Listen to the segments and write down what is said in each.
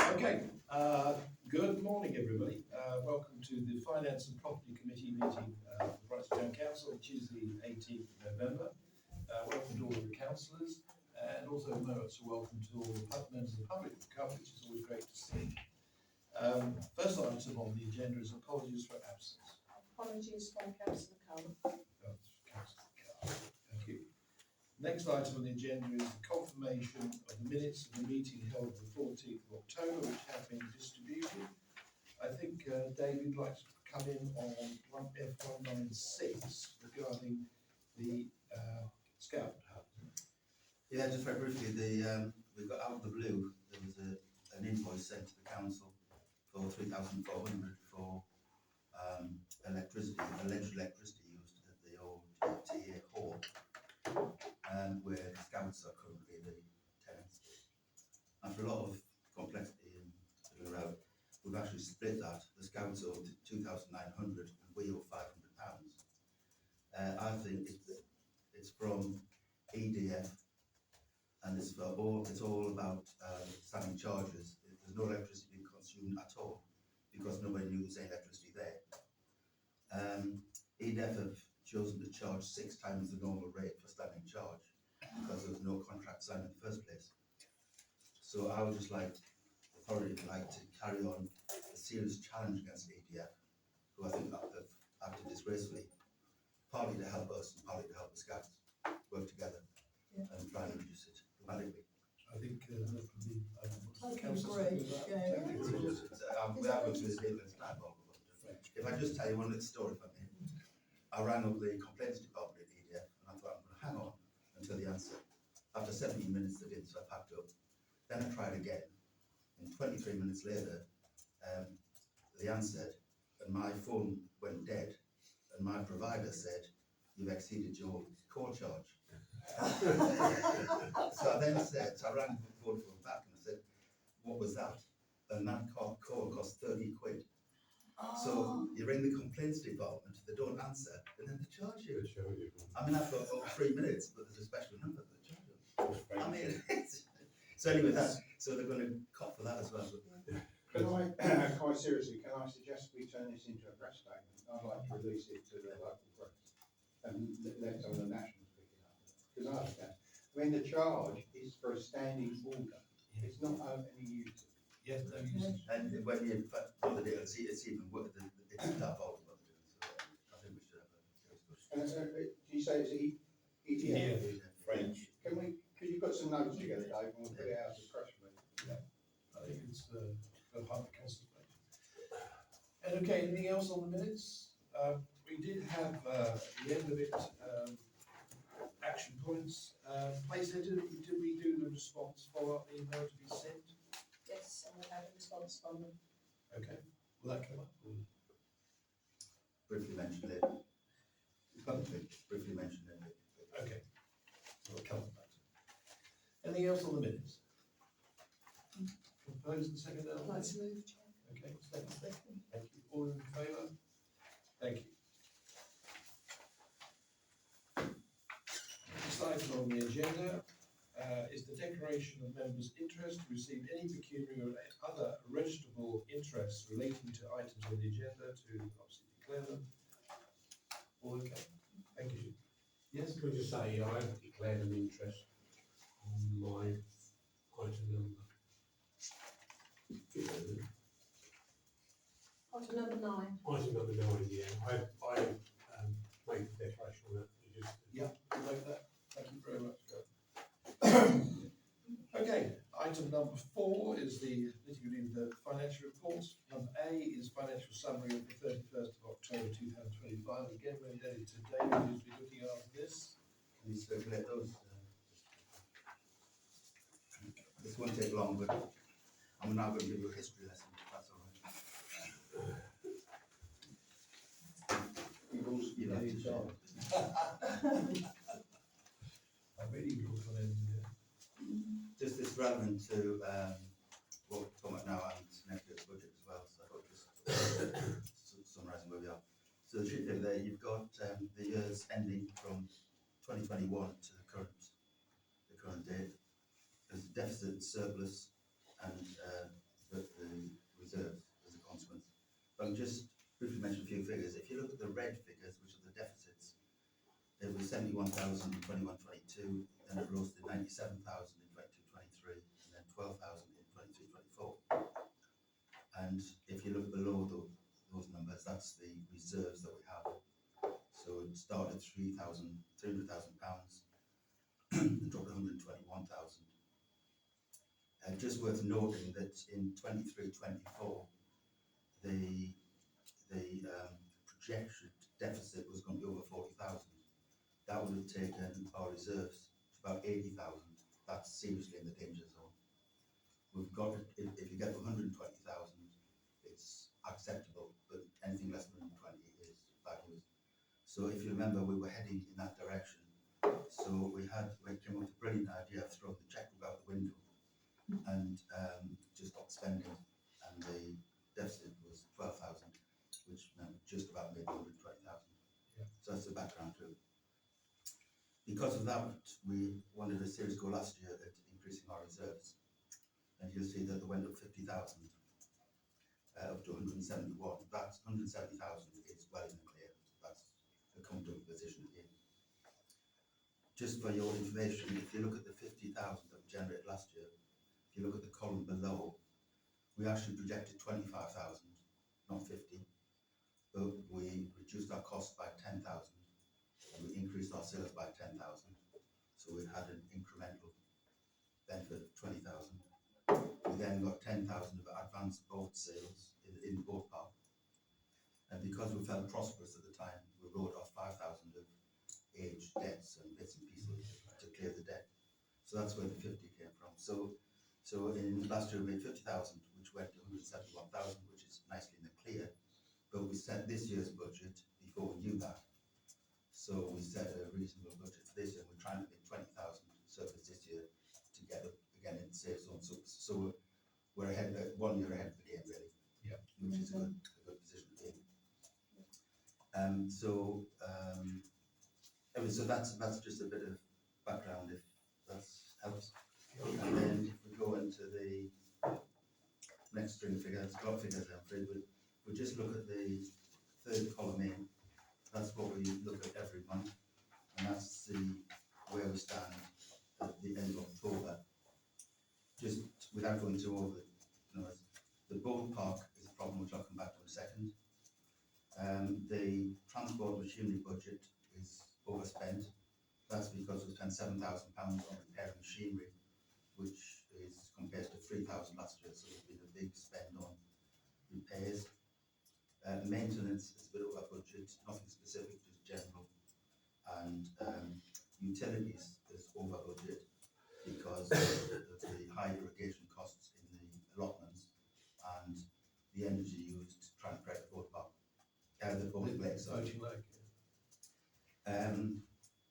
Okay, good morning, everybody. Welcome to the Finance and Property Committee meeting of the Brighton Town Council on Tuesday, 18th of November. Welcome to all of the councillors, and also welcome to all the members of the public who've come, which is always great to see. First item on the agenda is apologies for absence. Apologies from Councillor Cullen. Councillor Carr, thank you. Next item on the agenda is the confirmation of the minutes of the meeting held on the 14th of October, which have been distributed. I think David would like to come in on F196 regarding the Scout Hub. Yeah, just very briefly, we got out of the blue. There was an invoice sent to the council for 3,400 for alleged electricity used at the old TA hall, where the Scouts are currently the tenants. After a lot of complexity and fiddling around, we've actually split that. The Scouts owe 2,900 and we owe £500. I think it's from EDF, and it's all about standing charges. There's no electricity being consumed at all because nobody knew there's any electricity there. EDF have chosen to charge 6 times the normal rate for standing charge because there was no contract signed in the first place. So I would just like authority to carry on a serious challenge against EDF, who I think have acted disgracefully, partly to help us and partly to help the Scouts work together and try and reduce it dramatically. I think that would be Totally agree, yeah. We are going through the deal this time, if I just tell you one little story from me. I rang up the complaints department at EDF and I thought I'm going to hang on until the answer. After 17 minutes they did, so I packed up. Then I tried again, and 23 minutes later they answered, and my phone went dead, and my provider said, "You've exceeded your call charge." So I then said, I rang Vodafone back and I said, "What was that?" And that call cost 30 quid. So you ring the complaints department, they don't answer, and then they charge you. I mean, I've got 3 minutes, but there's a special number that they charge you. I mean, so anyway, so they're going to cop for that as well. Quite seriously, can I suggest we turn this into a press statement? I'd like to release it to the local press and let some of the nationals pick it up. Because I understand, when the charge is for a standing order, it's not of any use. Yes, no use. And when you put the deal, it's even worse, it's that old what they're doing. So I think we should have a discussion. Do you say it's EDF? French. Could you put some notes together, Dave, and we'll put it out as a press release? Yeah, I think it's a public consultation. And okay, anything else on the minutes? We did have at the end of it action points. Placer, did we do the response follow-up email to be sent? Yes, and we've had a response from them. Okay, will that come up? Briefly mentioned it. Briefly mentioned it. Okay, so we'll come back to it. Anything else on the minutes? Proposed and seconded? I'd like to move, Chair. Okay, second. Thank you. All in favour? Thank you. Next item on the agenda is the declaration of members' interest to receive any pecuniary or other registrable interests relating to items on the agenda to obviously declare them. All okay? Thank you. Yes? Can I just say, I have declared an interest on my item number. Item number 9. Item number 9, yeah. I made the declaration on that. Yeah, we'll note that. Thank you very much. Okay, item number 4 is the financial reports. Number A is financial summary of the 31st of October 2025. Again, we're indebted to David, who's been looking after this. Can you circulate those? This won't take long, but I'm now going to give you a history lesson, if that's all right. You'll have to show. I really look on it. Just this relevant to what we're talking about now and next year's budget as well, so I'll just summarising where we are. So the sheet there, you've got the years ending from 2021 to the current date. There's deficit, surplus, and the reserves as a consequence. But I'll just briefly mention a few figures. If you look at the red figures, which are the deficits, it was 71,000 in 21-22, then it rose to 97,000 in 22-23, and then 12,000 in 23-24. And if you look below those numbers, that's the reserves that we have. So it started £300,000, and dropped to 121,000. Just worth noting that in 23-24, the projected deficit was going to be over 40,000. That would have taken our reserves to about 80,000. That's seriously in the danger zone. We've got, if you get to 120,000, it's acceptable, but anything less than 120 is bad news. So if you remember, we were heading in that direction. So we came up with a brilliant idea of throwing the checkbook out the window and just stop spending, and the deficit was 12,000, which meant just about made 120,000. Yeah. So that's the background to it. Because of that, we wanted a serious goal last year at increasing our reserves, and you'll see that they went up 50,000 up to 171. That 170,000 is well in the clear. That's a comfortable position to be in. Just for your information, if you look at the 50,000 that we generated last year, if you look at the column below, we actually projected 25,000, not 50, but we reduced our costs by 10,000, and we increased our sales by 10,000. So we had an incremental benefit of 20,000. We then got 10,000 of advanced boat sales in the boat park. And because we felt prosperous at the time, we wrote off 5,000 of aged debts and bits and pieces to clear the debt. So that's where the 50 came from. So in last year we made 50,000, which went to 171,000, which is nicely in the clear. But we set this year's budget before we knew that. So we set a reasonable budget for this year. We're trying to make 20,000 surplus this year to get up again in the safe zone. So we're ahead, 1 year ahead of the game, really. Yeah. Which is a good position to be in. So that's just a bit of background, if that helps. And then if we go into the next string of figures, got figures I'm afraid, we just look at the third column in. That's what we look at every month, and that's where we stand at the end of October. Just without going too over the boat park is a problem which I'll come back to in a second. The transport machinery budget is overspent. That's because we spent £7,000 on repairing machinery, which is compared to 3,000 last year, so there's been a big spend on repairs. Maintenance is a bit over budget, nothing specific, just general. And utilities is over budget because of the high irrigation costs in the allotments and the energy used to try and create the boat park. The boat lake, sorry. Voting leg.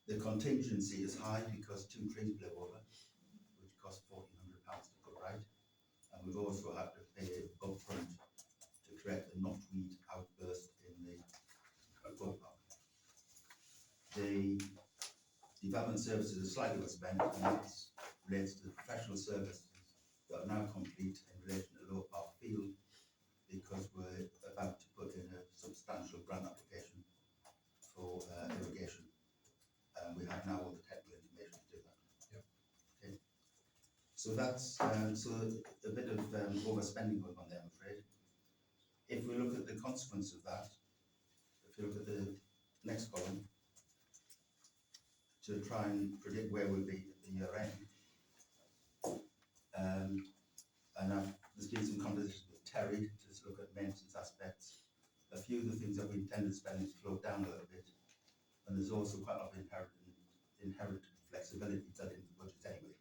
The contingency is high because 2 trees blew over, which cost £1,400 to put right. And we've also had to pay upfront to correct the knotweed outburst in the boat park. The development services are slightly overspent, and that relates to the professional services that are now complete in relation to Lower Park Field, because we're about to put in a substantial grant application for irrigation. We have now all the technical information to do that. Yep. Okay. So that's so a bit of overspending going on there, I'm afraid. If we look at the consequence of that, if you look at the next column, to try and predict where we'll be at the year end, there's been some conversations with Terry to look at maintenance aspects. A few of the things that we intended spending slowed down a little bit, and there's also quite a lot of inherent flexibility built into the budget anyway.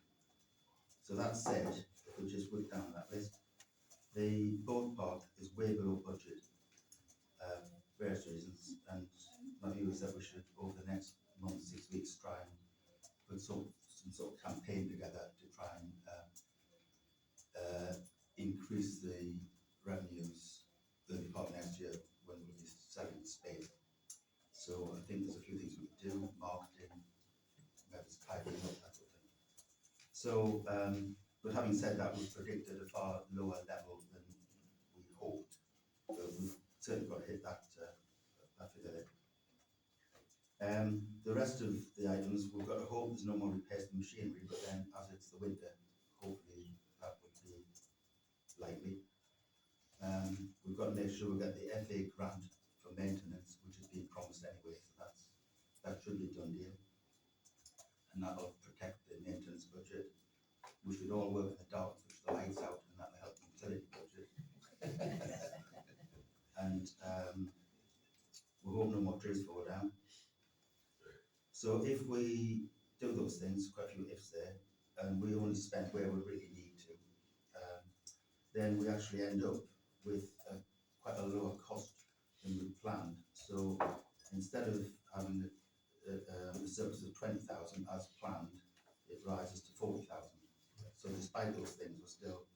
So that said, if we just work down that list, the boat park is way below budget for various reasons, and my view is that we should, over the next month, 6 weeks, try and put some sort of campaign together to try and increase the revenues early part of next year when we'll be selling Spain. So I think there's a few things we could do, marketing, maybe tidying up, that sort of thing. So, But having said that, we've predicted a far lower level than we hoped. But we've certainly got to hit that figure there. The rest of the items, we've got to hope there's no more repairs to machinery, but then as it's the winter, hopefully that would be likely. We've got to make sure we get the FA grant for maintenance, which has been promised anyway, so that should be a done deal. And that'll protect the maintenance budget. We should all work in the dark, switch the lights out, and that'll help the utility budget. And we hope no more trees fall down. So if we do those things, quite a few ifs there, and we only spend where we really need to, then we actually end up with quite a lower cost than we planned. So instead of having a surplus of 20,000 as planned, it rises to 40,000. So despite those things, we're still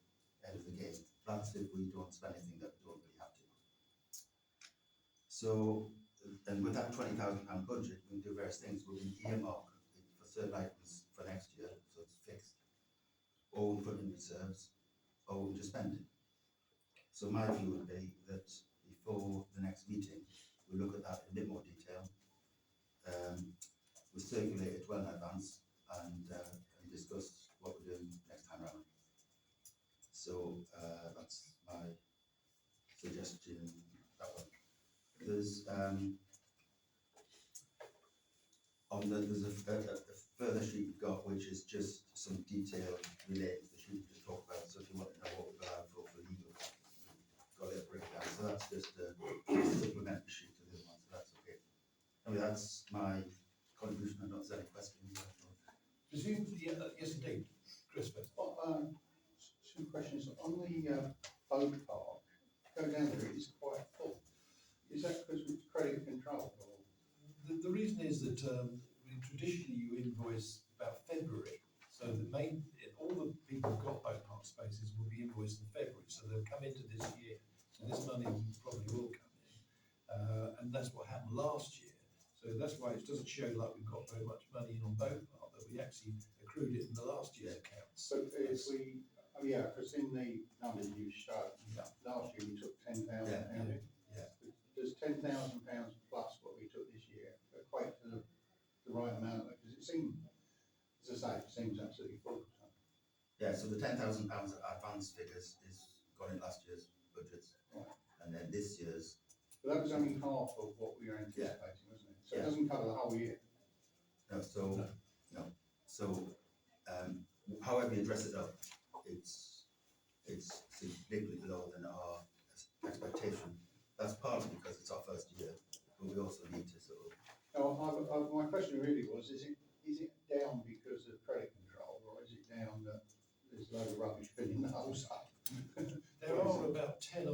ahead of the game. That's if we don't spend anything that we don't really have to. So, and with that £20,000 budget, we can do various things. We can earmark for certain items for next year, so it's fixed. Or we put in reserves, or we just spend it. So my view would be that before the next meeting, we look at that in a bit more detail. We circulate it well in advance and discuss what we're doing next time around. So that's my suggestion. That one. There's there's a further sheet we've got, which is just some detail related to the sheet we just talked about. So if you want to know what we've allowed for legal, got it breakdown. So that's just a supplementary sheet to the other one. So that's okay. I mean, that's my contribution. I'm not any questions. Presumably, yes indeed, Chris. Two questions. On the boat park, go down there, it's quite full. Is that because it's credit control? Or? The reason is that traditionally you invoice about February, so all the people who've got boat park spaces will be invoiced in February, so they'll come into this year. So this money probably will come in, and that's what happened last year. So that's why it doesn't show like we've got very much money in on boat park, but we actually accrued it in the last year's accounts. So if we, because in the numbers you showed, last year we took £10,000 in. Yeah. Does £10,000 plus what we took this year equate to the right amount? Because it seems, as I say, it seems absolutely full. Yeah, so the £10,000 advance figures is gone in last year's budgets, Right. and then this year's. But that was only half of what we were anticipating, wasn't it? So Yeah. it doesn't cover the whole year. No, so no. So however you dress it up, it's significantly lower than our expectation. That's partly because it's our first year, but we also need to sort of. No, my question really was: is it down because of credit control, or is it down that there's a load of rubbish filling the holes up? There are about 10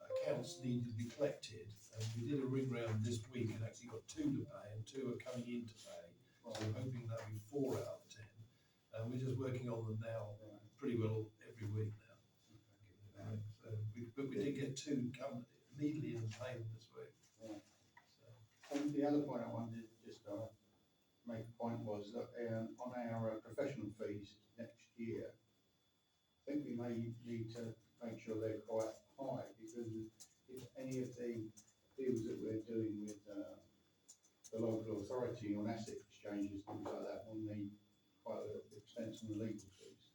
accounts needed to be collected, and we did a ring round this week and actually got 2 to pay, and 2 are coming in to pay. So I'm hoping that'll be 4 out of 10. And we're just working on them now pretty well every week now. So we did get 2 come immediately in and pay them this week. Right. So, And the other point I wanted just to make a point was that on our professional fees next year, I think we may need to make sure they're quite high, because if any of the deals that we're doing with the local authority on asset exchanges, things like that, will need quite a lot of expense on the legal fees.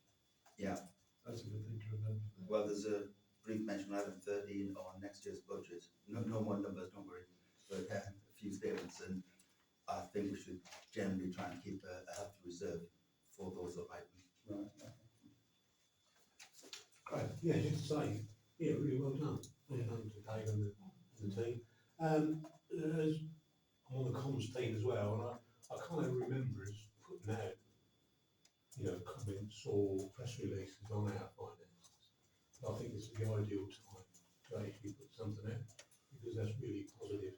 Yeah. that's a good thing to remember. Well, there's a brief mention item 13 on next year's budget. No more numbers, don't worry, but a few statements, and I think we should generally try and keep a healthy reserve for those items. Right. Great. Yeah, just to say, yeah, really well done. Well done to Dave and the team. As I'm on the comms team as well, and I kind of remember us putting out, comments or press releases on our finances. I think this is the ideal time to actually put something out, because that's really positive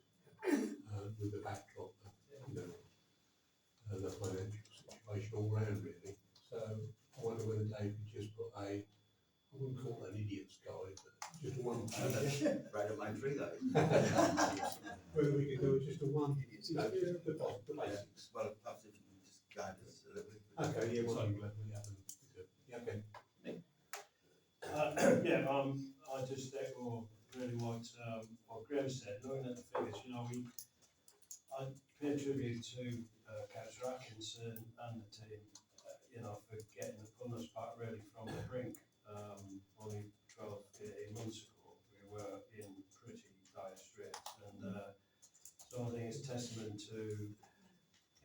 with the backdrop of, the financial situation all round really. So I wonder whether Dave could just put I wouldn't call that an idiot's guide, but just a one page. Right up my tree, that is. Whether we could do just a one, the basics. Well, perhaps if you can just guide us a little bit. Okay, yeah, well, I'm glad we haven't. Okay. Yeah, I just echo really what Graham said. Looking at the figures, I pay tribute to Councillor Atkinson and the team, for pulling us back really from the brink. Only 12, 18 months ago, we were in pretty dire straits, and so I think it's testament to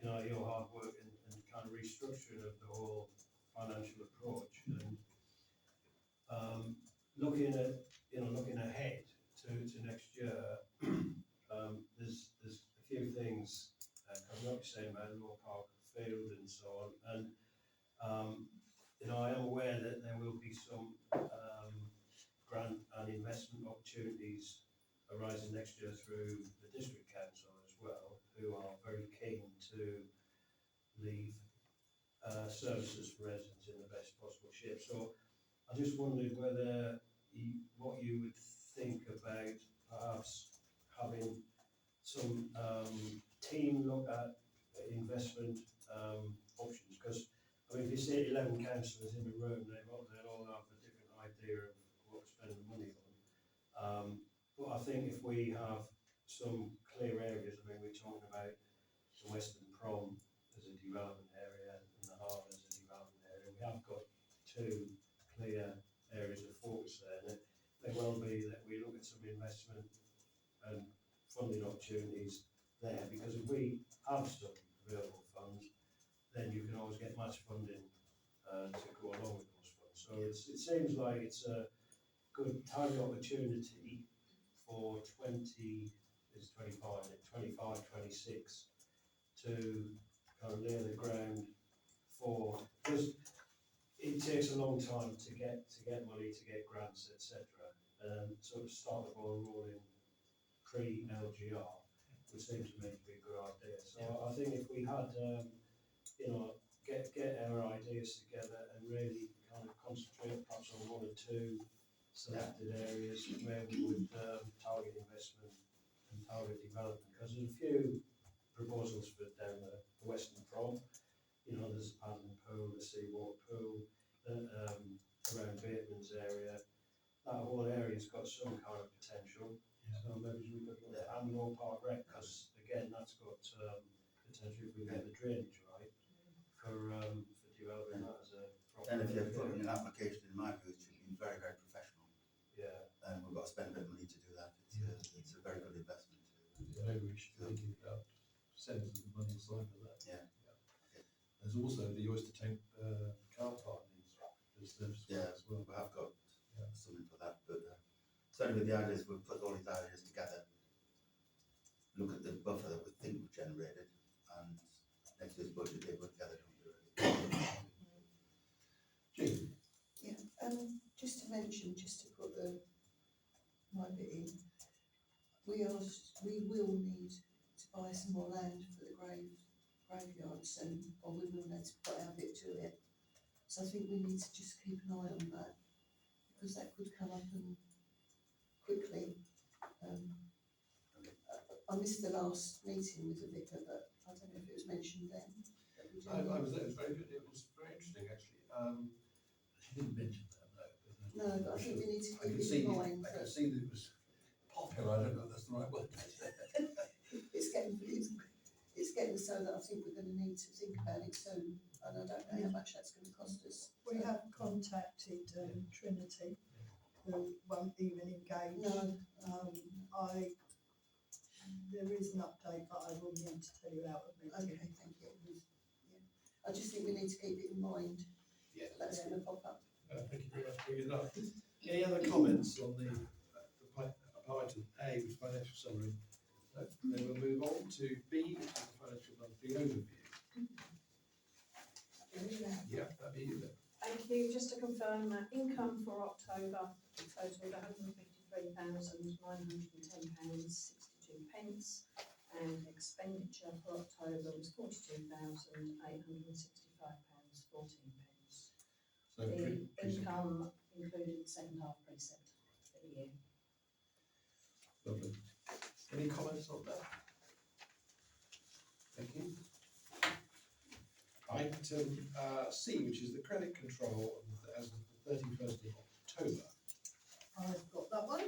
your hard work and kind of restructuring of the whole financial approach, and looking ahead to next year. There's a few things coming up, saying about Lower Park Field and so on, and I am aware that there will be some grant and investment opportunities arising next year through the district council as well, who are very keen to leave services for residents in the best possible shape. So I just wondered what you would think about perhaps having some team look at investment options, because if you see 11 councillors in the room, they'll all have a different idea of what to spend the money on. But I think if we have some clear areas, we're talking about the Western Prom as a development area and the Harbour as a development area. We have got two clear areas of focus there, and it may well be that we look at some investment and funding opportunities there, because if we have some available funds, then you can always get match funding to go along with those funds. So it seems like it's a good target opportunity for 25, 26 to kind of lay the ground for, because it takes a long time to get money, to get grants, etc. Sort of start the ball rolling pre-LGR would seem to me to be a good idea. So I think if we had, get our ideas together and really kind of concentrate perhaps on one or two selected areas where we would target investment and target development, because there's a few proposals for down the Western Prom. There's a paddling pool, the seawater pool, around Bateman's area. That whole area's got some kind of potential. So maybe we could look at Lower Park Rec, because again, that's got potential if we get the drainage right for developing that as a proper. And if you're putting an application, in my view, it should be very, very professional. Yeah. And we've got to spend a bit of money to do that. It's a very good investment. Maybe we should think about sending some money aside for that. Yeah. There's also the Oyster Tank car park needs service as well. We have got something for that, but certainly with the ideas, we'll put all these ideas together, look at the buffer that we think we've generated, and next year's budget they put together. Jean? Yeah, just to mention, just to put my bit in, we will need to buy some more land for the graveyards, or we will need to put our bit to it. So I think we need to just keep an eye on that, because that could come up and quickly. I missed the last meeting with the vicar, but I don't know if it was mentioned then. I was there, it was very good, it was very interesting actually. She didn't mention that, no. No, but I think we need to I keep could it see, in mind I that could see that it was popular, I don't know if that's the right word. it's getting so that I think we're going to need to think about it soon, and I don't know how much that's going to cost us. We have contacted Trinity, who won't even engage. No. There is an update, but I will need to tell you out of it. Okay, thank you. Yeah. I just think we need to keep it in mind. Yes. That's going to pop up. Thank you very much for bringing it up. Any other comments on the item A, which is financial summary? No? Then we'll move on to B, which is the financial monthly overview. Yeah, that'd be you then. Thank you. Just to confirm that income for October totaled £153,910.62, and expenditure for October was £42,865.14. So The income included the second half precept for the year. Lovely. Any comments on that? Thank you. Item C, which is the credit control as of the 31st of October. I've got that one.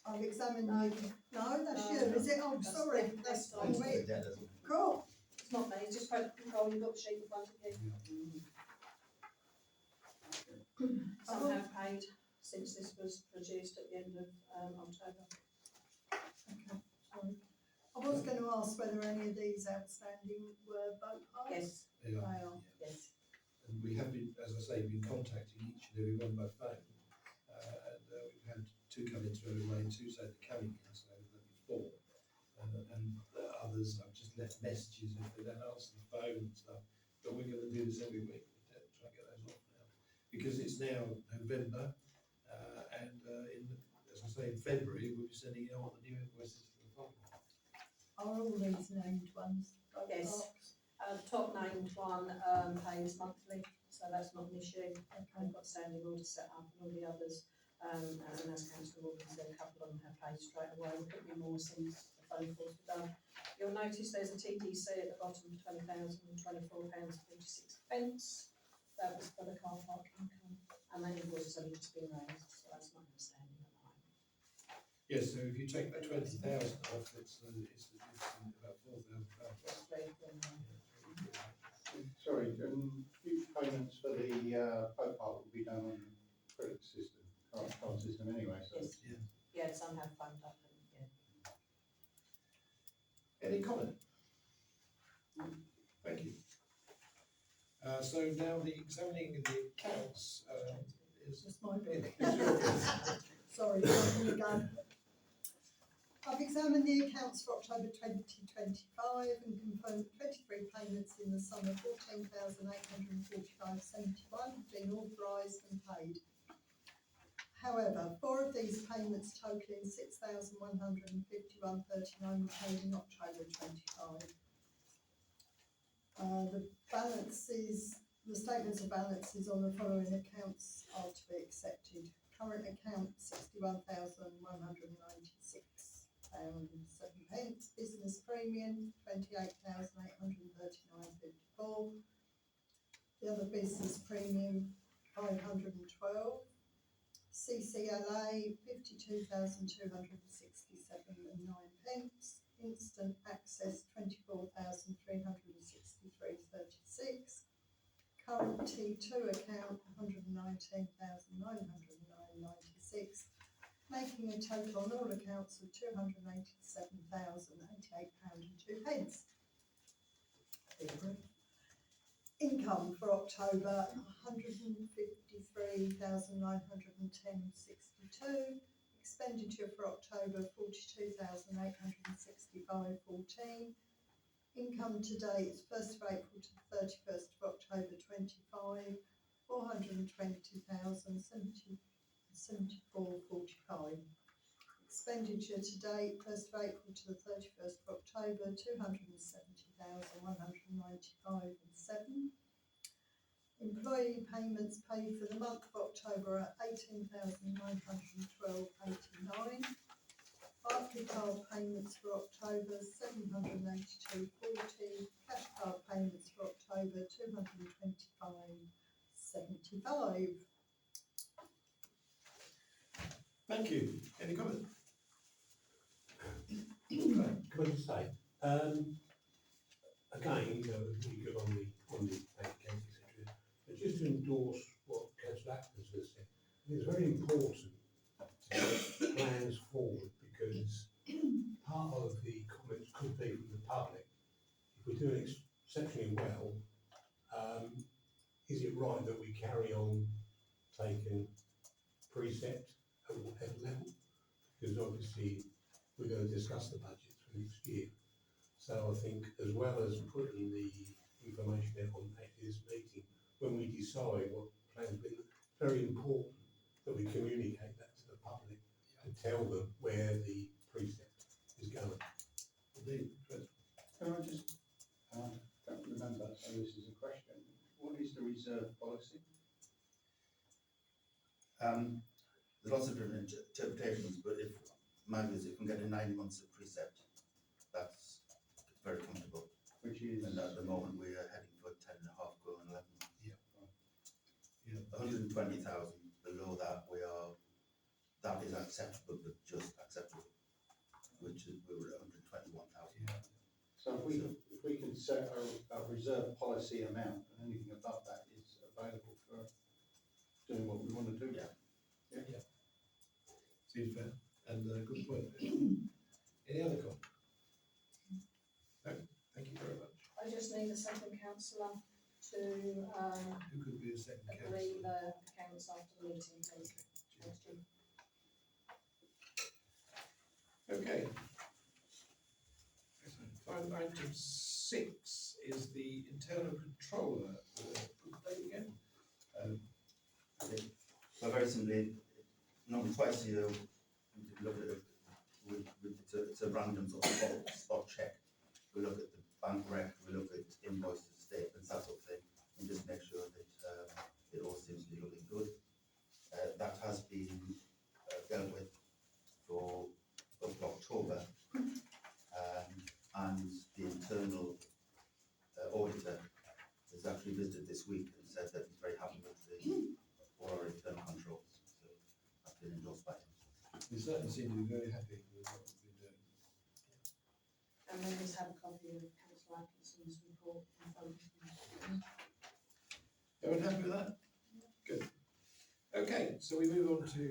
I've examined, No. no, that's No, you, no. is it? Oh, That's- sorry, that's that's fine. on It's me. the dead, isn't it? Cool. It's not me, it's just credit control, you've got the sheet in front of you. Some have paid since this was produced at the end of October. Okay, sorry. I was going to ask whether any of these outstanding were boat parks. Yes, They are. They are. yes. And we have been, as I say, been contacting each and every one by phone. We've had two come in straight away, two say they're coming in, so there'll be four. And others, I've just left messages if they don't answer the phone and stuff. But we're going to do this every week, try and get those off now. Because it's now November, as I say, in February, we'll be sending out the new invoices for the following. Are all these named ones boat Yes. parks? The top named one pays monthly, so that's not an issue. Okay. I've got standing orders set up and all the others. And as Councillor Walker said, a couple of them have paid straight away. There could be more since the phone calls were done. You'll notice there's a TDC at the bottom of £20,024.56. That was for the car park income, and that invoice has only just been raised, so that's not outstanding at the moment. Yes, so if you take that 20,000 off, it's about £4,000. Just three, four, nine. Sorry, future payments for the boat park will be done on the credit system, card system anyway, so. Yes. Yeah, some have phoned up and, yeah. Any comment? Thank you. So now the examining the accounts is. That's my bit. is your bit. Sorry, I'm again. I've examined the accounts for October 2025 and confirmed 23 payments in the sum of £14,845.71 have been authorised and paid. However, 4 of these payments totaling £6,151.39 were paid in October 25. The statements of balances on the following accounts are to be accepted. Current account £61,196.07. Business premium £28,839.54. The other business premium £512. CCLA £52,267.09. Instant access £24,363.36. Current T2 account £119,909.96, making a total on all accounts of £287,088.02. Income for October £153,910.62. Expenditure for October £42,865.14. Income to date, 1st of April to 31st of October 25, £420,074.45. Expenditure to date, 1st of April to the 31st of October, £270,195.07. Employee payments paid for the month of October are £18,912.89. Barclay card payments for October £782.40. Cash card payments for October £225.75. Thank you. Any comment? Can I just say, again, you know, really good on the bank accounts, etc. But just to endorse what Councillor Atkins has said, it's very important to get plans forward because part of the comments could be from the public. If we're doing exceptionally well, is it right that we carry on taking precept at whatever level? Because obviously we're going to discuss the budget for next year. So I think as well as putting the information out on this meeting, when we decide what plans we're doing, it's very important that we communicate that to the public and tell them where the precept is going. Indeed. Can I just, don't remember, so this is a question. What is the reserve policy? There's lots of different interpretations, but if my view is if we can get 9 months of precept, that's very comfortable. Which is, And at the moment we are heading for 10.5 going 11. Yeah, 120,000 below that, that is acceptable, but just acceptable, which is, we were at 121,000. So if we can set a reserve policy amount, and anything above that is available for doing what we want to do. Yeah. Seems fair, and good point. Any other comment? No, thank you very much. I just need a second councillor to, Who could be a second agree councillor? the accounts after the meeting, please. Thanks, Jim. Okay. Excellent. Fine, item 6 is the internal controller. Date again? Okay. So very simply, not twice a year, we look at it it's a random sort of spot check. We look at the bank rec, we look at invoices, statements, that sort of thing, and just make sure that it all seems to be looking good. That has been dealt with for up to October, and the internal auditor has actually visited this week and said that he's very happy with all our internal controls. So that's been endorsed by him. We certainly seem to be very happy with what we've been doing. And then just have a copy of councillor Atkinson's report in front of you. Everyone happy with that? Good. Okay, so we move on to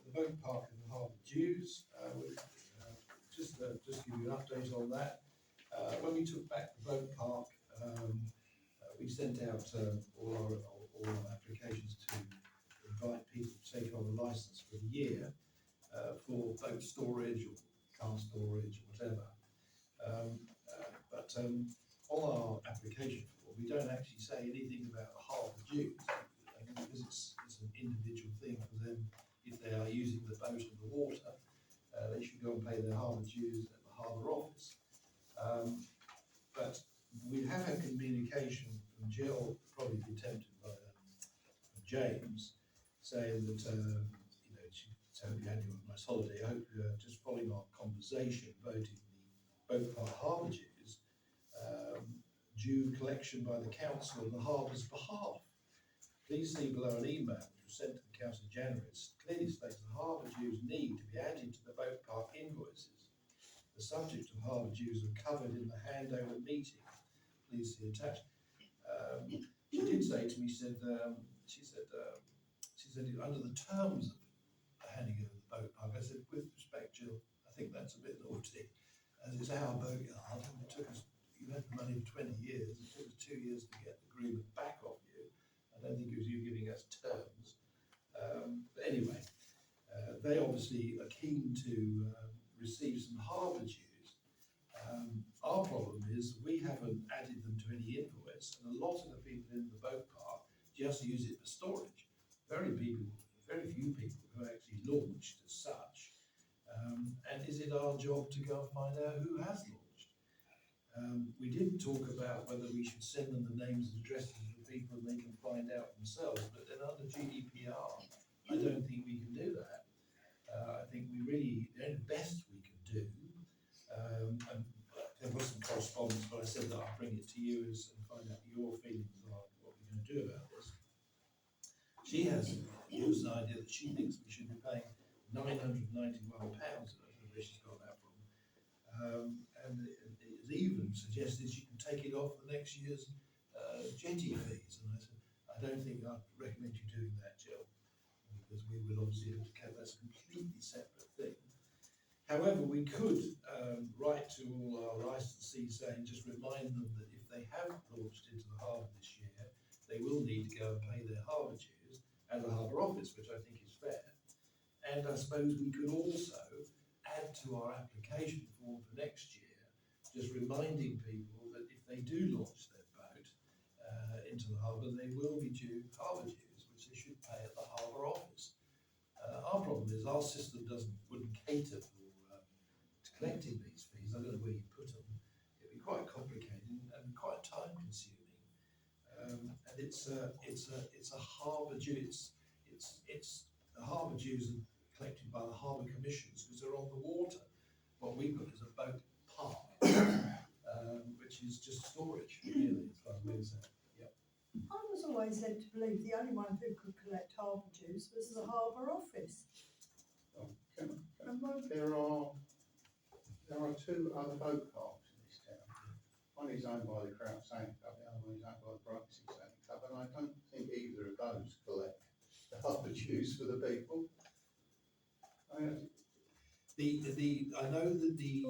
the boat park and the harbour dues. Just give you an update on that. When we took back the boat park, we sent out all our applications to invite people to take on a licence for the year for boat storage or car storage or whatever. But on our application form, we don't actually say anything about the harbour dues, because it's an individual thing for them. If they are using the boat and the water, they should go and pay their harbour dues at the harbour office. But we have had communication from Jill, probably be tempted by James, saying that she's totally had you on a nice holiday. I hope you're just following our conversation, voting the boat park harbour dues, due collection by the council on the harbour's behalf. Please see below an email which was sent to the council in January. It clearly states the harbour dues need to be added to the boat park invoices. The subject of harbour dues are covered in the handover meeting. Please see attached. She did say to me, she said under the terms of handing over the boat park, I said, with respect, Jill, I think that's a bit naughty, as it's our boatyard, and it took us, you had the money for 20 years, it took us 2 years to get the agreement back off you. I don't think it was you giving us terms. But anyway, they obviously are keen to receive some harbour dues. Our problem is we haven't added them to any invoice, and a lot of the people in the boat park just use it for storage. Very few people who actually launched as such. And is it our job to go and find out who has launched? We did talk about whether we should send them the names and addresses of the people and they can find out themselves, but then under GDPR, I don't think we can do that. I think the only best we can do, and there was some correspondence, but I said that I'll bring it to you and find out your feelings on what we're going to do about this. She has used an idea that she thinks we should be paying £991, I don't know where she's got that from, and it even suggested she can take it off the next year's jetty fees, and I said, I don't think I'd recommend you doing that, Jill, because we would obviously have to count, that's a completely separate thing. However, we could write to all our licensees saying, just remind them that if they have launched into the harbour this year, they will need to go and pay their harbour dues at the harbour office, which I think is fair. And I suppose we could also add to our application form for next year, just reminding people that if they do launch their boat into the harbour, they will be due harbour dues, which they should pay at the harbour office. Our problem is our system wouldn't cater for collecting these fees. I don't know where you put them. It'd be quite complicated and quite time consuming. And it's a harbour due. It's the harbour dues are collected by the harbour commissions because they're on the water. What we've got is a boat park, which is just storage, really, as far as we're concerned. Yep. I was always led to believe the only one who could collect harbour dues was the harbour office. There are two other boat parks in this town. One is owned by the Crown Sailing Club, the other one is owned by the Brightsea Sailing Club, and I don't think either of those collect the harbour dues for the people. I mean, I know that the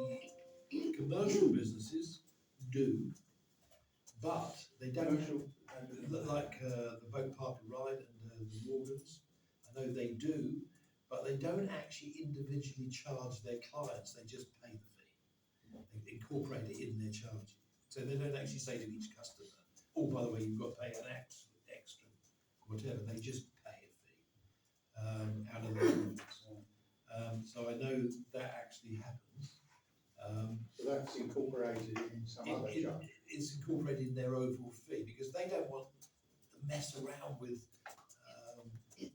commercial businesses do, but they don't, like, the Boat Park and Ride and the Morgans, I know they do, but they don't actually individually charge their clients, they just pay the fee. They incorporate it in their charge, so they don't actually say to each customer, oh, by the way, you've got to pay an extra, whatever, they just pay a fee, out of the so I know that actually happens. so that's incorporated in some other charge. It's incorporated in their overall fee, because they don't want to mess around with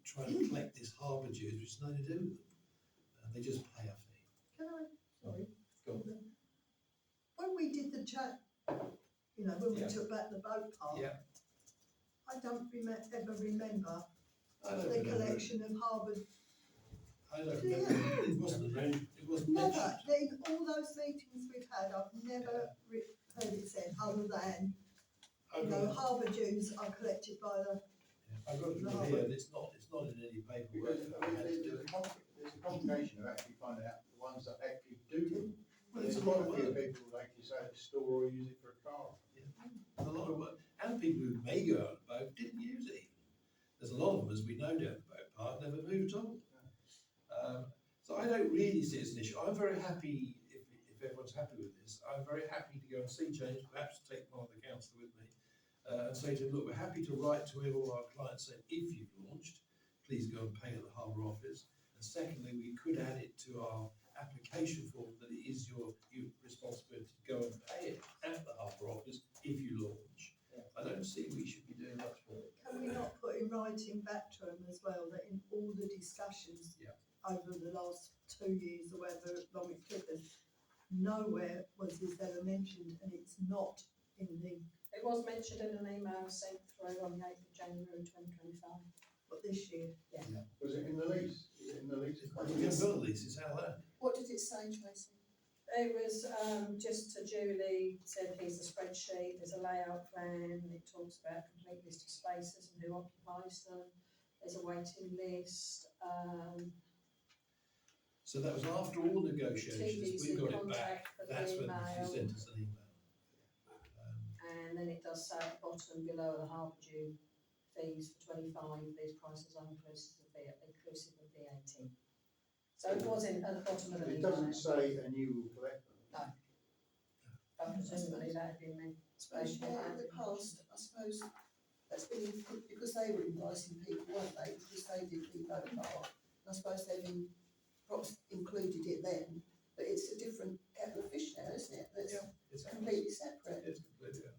trying to collect this harbour dues, which has nothing to do with them. They just pay a fee. Can I, sorry, Go on. when we did the chat, you know, when we Yeah. took back the boat park, Yeah. I don't ever remember I don't the remember. collection of harbour. I don't remember. It wasn't mentioned. Never, in all those meetings we've had, I've never heard it said, other than, you I've know, got, harbour dues are collected by the, I've got it No, from here, and it's not in any paperwork. Because I had to do there's it. there's a complication of actually finding out the ones that actually do them. Well, There's it's quite a lot a of few work. people like you say that store or use it for a car. A lot of work, and people who may go out on a boat didn't use it even. There's a lot of them, as we know, down the boat park, never moved at all. So I don't really see it as an issue. I'm very happy, if everyone's happy with this, I'm very happy to go and see James, perhaps take one of the council with me, and say to him, look, we're happy to write to all our clients saying, if you've launched, please go and pay at the harbour office. And secondly, we could add it to our application form that it is your responsibility to go and pay it at the harbour office if you launch. I don't see we should be doing much more. can we not put in writing back to them as well, that in all the discussions Yeah. over the last 2 years or however long it took us, nowhere was this ever mentioned, and it's not in the, It was mentioned in an email sent through on the 8th of January 2025. what, this year? Was it in the lease? Is it in the lease? We haven't got a lease, it's how that. What did it say, Tracy? It was just to Julie, said here's the spreadsheet, there's a layout plan, it talks about complete list of spaces and who occupies them. There's a waiting list, So that was after all negotiations, we TDC got it back, contact for the that's when she email, sent us an email. and then it does say at the bottom below the harbour due fees for 25, these prices are inclusive of VAT. So it was in, at the bottom of the It email. doesn't say and you will collect them. But presumably that had been meant. I suppose, yeah, in the past, I suppose that's been, because they were inviting people, weren't they, because they did the boat park. I suppose they've perhaps included it then, but it's a different kettle of fish now, isn't it? That's It's completely separate. It's completely out.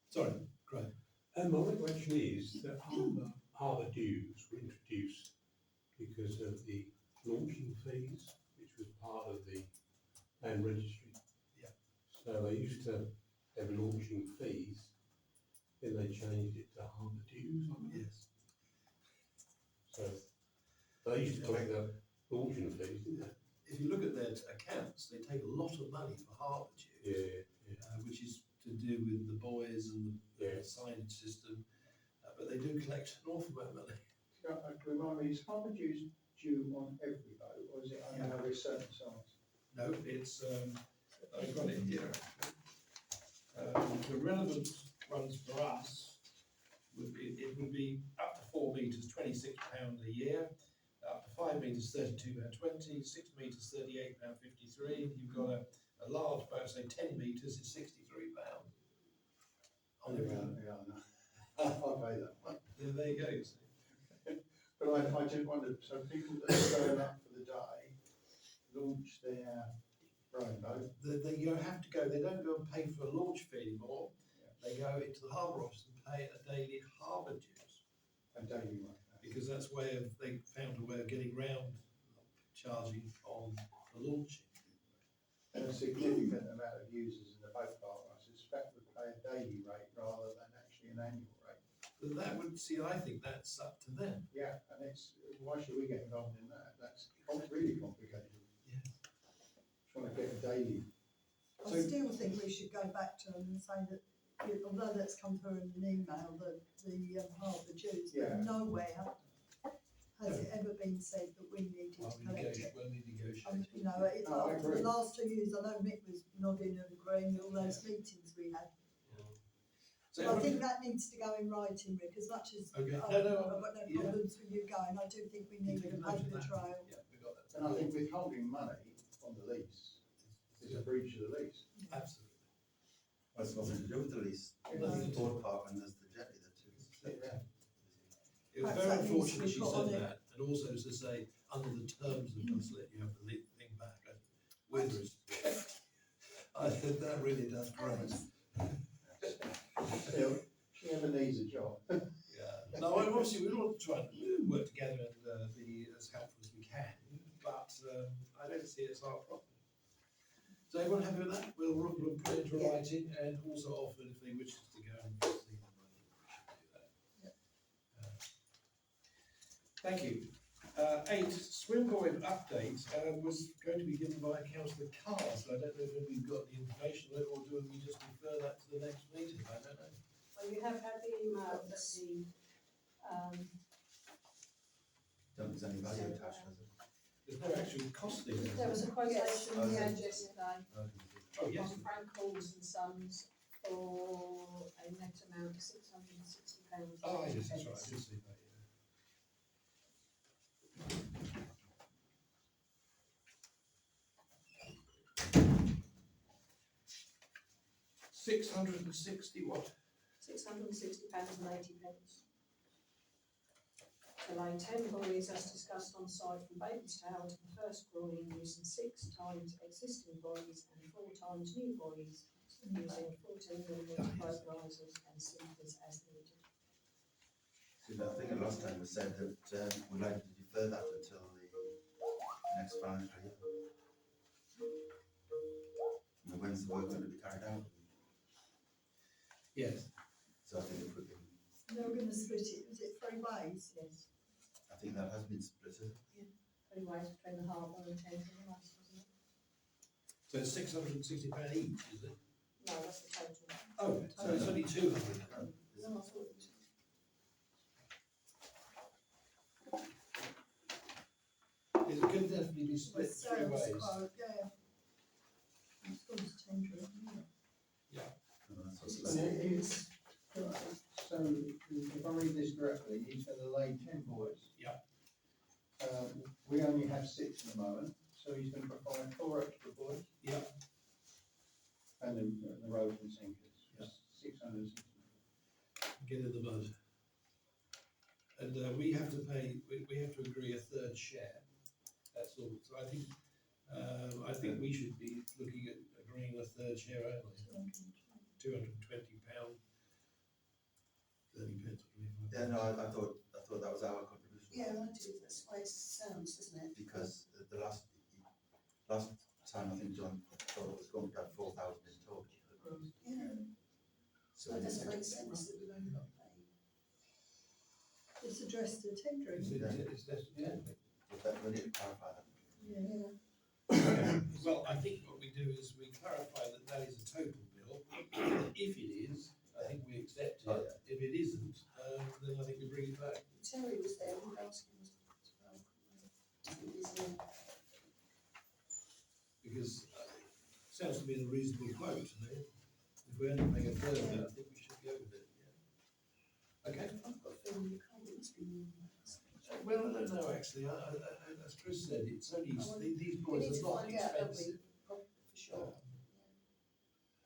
Sorry, Craig. My recollection is that harbour dues were introduced because of the launching fees, which was part of the land registry. Yeah. So they used to have launching fees, then they changed it to harbour dues, I believe. Yes. So they used to collect the launching fees, didn't they? If you look at their accounts, they take a lot of money for harbour dues. Yeah. Which is to do with the buoys and the Yeah. signage system, but they do collect an awful amount of money. Remind me, is harbour dues due on every boat, or is it only over a certain size? No, it's, I've got it here actually. The relevant ones for us would be, it would be up to 4 metres, £26 a year, up to 5 metres, £32.20, 6 metres, £38.53. You've got a large boat, say 10 metres, is £63. On every boat. Yeah, I know. I'll pay that one. There you go. You see. But I just wondered, so people that are going up for the day launch their rowing boat. They have to go, they don't go and pay for a launch fee anymore. They go into the harbour office and pay a daily harbour dues. A daily one. Because that's they found a way of getting round charging on the launching. And a significant amount of users in the they're both part, I suspect would pay a daily rate rather than actually an annual rate. But that would, see, I think that's up to them. Yeah, and it's, why should we get involved in that? That's really complicated. Yeah. Trying to get a daily. I So- still think we should go back to them and say that, although that's come through in an email, that the harbour dues, Yeah. but nowhere has it ever been said that we needed to collect it. When we negotiate. You know, No, I after agree. the last 2 years, I know Mick was nodding and agreeing, all those meetings we had. So I think that needs to go in writing, Rick, as much as Okay, I've no, no, got no yeah. problems with you going, I do think we need a Take note of paper that. trail. Yeah, we got that. And I think withholding money on the lease is a breach of the lease. Absolutely. That's nothing to do with the lease. Nothing There's the to do. board park and there's the jetty, the two. Yeah. It was Perhaps very that needs to unfortunate be she put said on it. that, and also to say, under the terms of this, let you have the thing back, and with respect. I think that really does grate. Still, she never needs a job. Yeah, no, obviously, we all try and work together and be as helpful as we can, but I don't see it as our problem. So everyone happy with that? We'll put it into Yeah. writing and also offer if they wish to go and see the money, we should do that. Thank you. 8, Swinbourne update was going to be given by Councillor Carr, so I don't know if we've got the information on it, or do we just defer that to the next meeting? I don't know. Well, you have had the email that the, Don't there's any value attached, has it? There's no actual costing. is there was a quotation Oh, we yeah. had yesterday Oh, yes. from Frank Halls and Sons for a net amount of £660. Oh, yes, that's right, I did see that, yeah. £660 what? £660.80. To lay 10 buoys as discussed on site from Baker's Tower to the first buoy using 6 times existing buoys and 4 times new buoys using 14mm boat risers and seekers as needed. See, I think the last time we said that we'd like to defer that until the next financial year. I mean, when's the work going to be carried out? Yes. So I think if we can, They were gonna split it, was it 3 ways? Yes, I think that has been split, isn't it? 3 ways between the harbour and Thames and the rest, wasn't it? So it's £660 each, is it? No, that's the total. Oh, so it's only 200. No, I thought it was. It could definitely be split Well, 3 sales ways. quote, yeah. It's gone to tender, isn't it? No, that's what's Is left. it- And it's, so if I read this correctly, he's going to lay 10 buoys. Yeah. We only have 6 at the moment, so he's going to provide 4 extra buoys Yeah, and the road and sinkers. Yeah. 660. get in the mud. And we have to pay, we have to agree a third share, that's all. So I think we should be looking at agreeing a third share only, £220, 30 pence. Yeah, no, I thought that was our contribution. Yeah, I do, that's the way it sounds, doesn't it? Because the last time I think John thought it was going to have 4,000 in total. Yeah, so it doesn't make sense that we've only got paid. It's addressed to tendering. It's less than 10. But that, we need to clarify that. Yeah. Well, I think what we do is we clarify that that is a total bill. If it is, I think we accept Oh, it. If it isn't, then I think we bring it back. Terry was there, we were asking as well. It is, Because it sounds to be a reasonable quote, to me. If we only pay a third of it, I think we should go with it, yeah. Okay? I've got a feeling you can't, it must be more than that. Well, I don't know, actually, as Chris said, it's only, these We boys need to are not find out, don't we, expensive. for sure.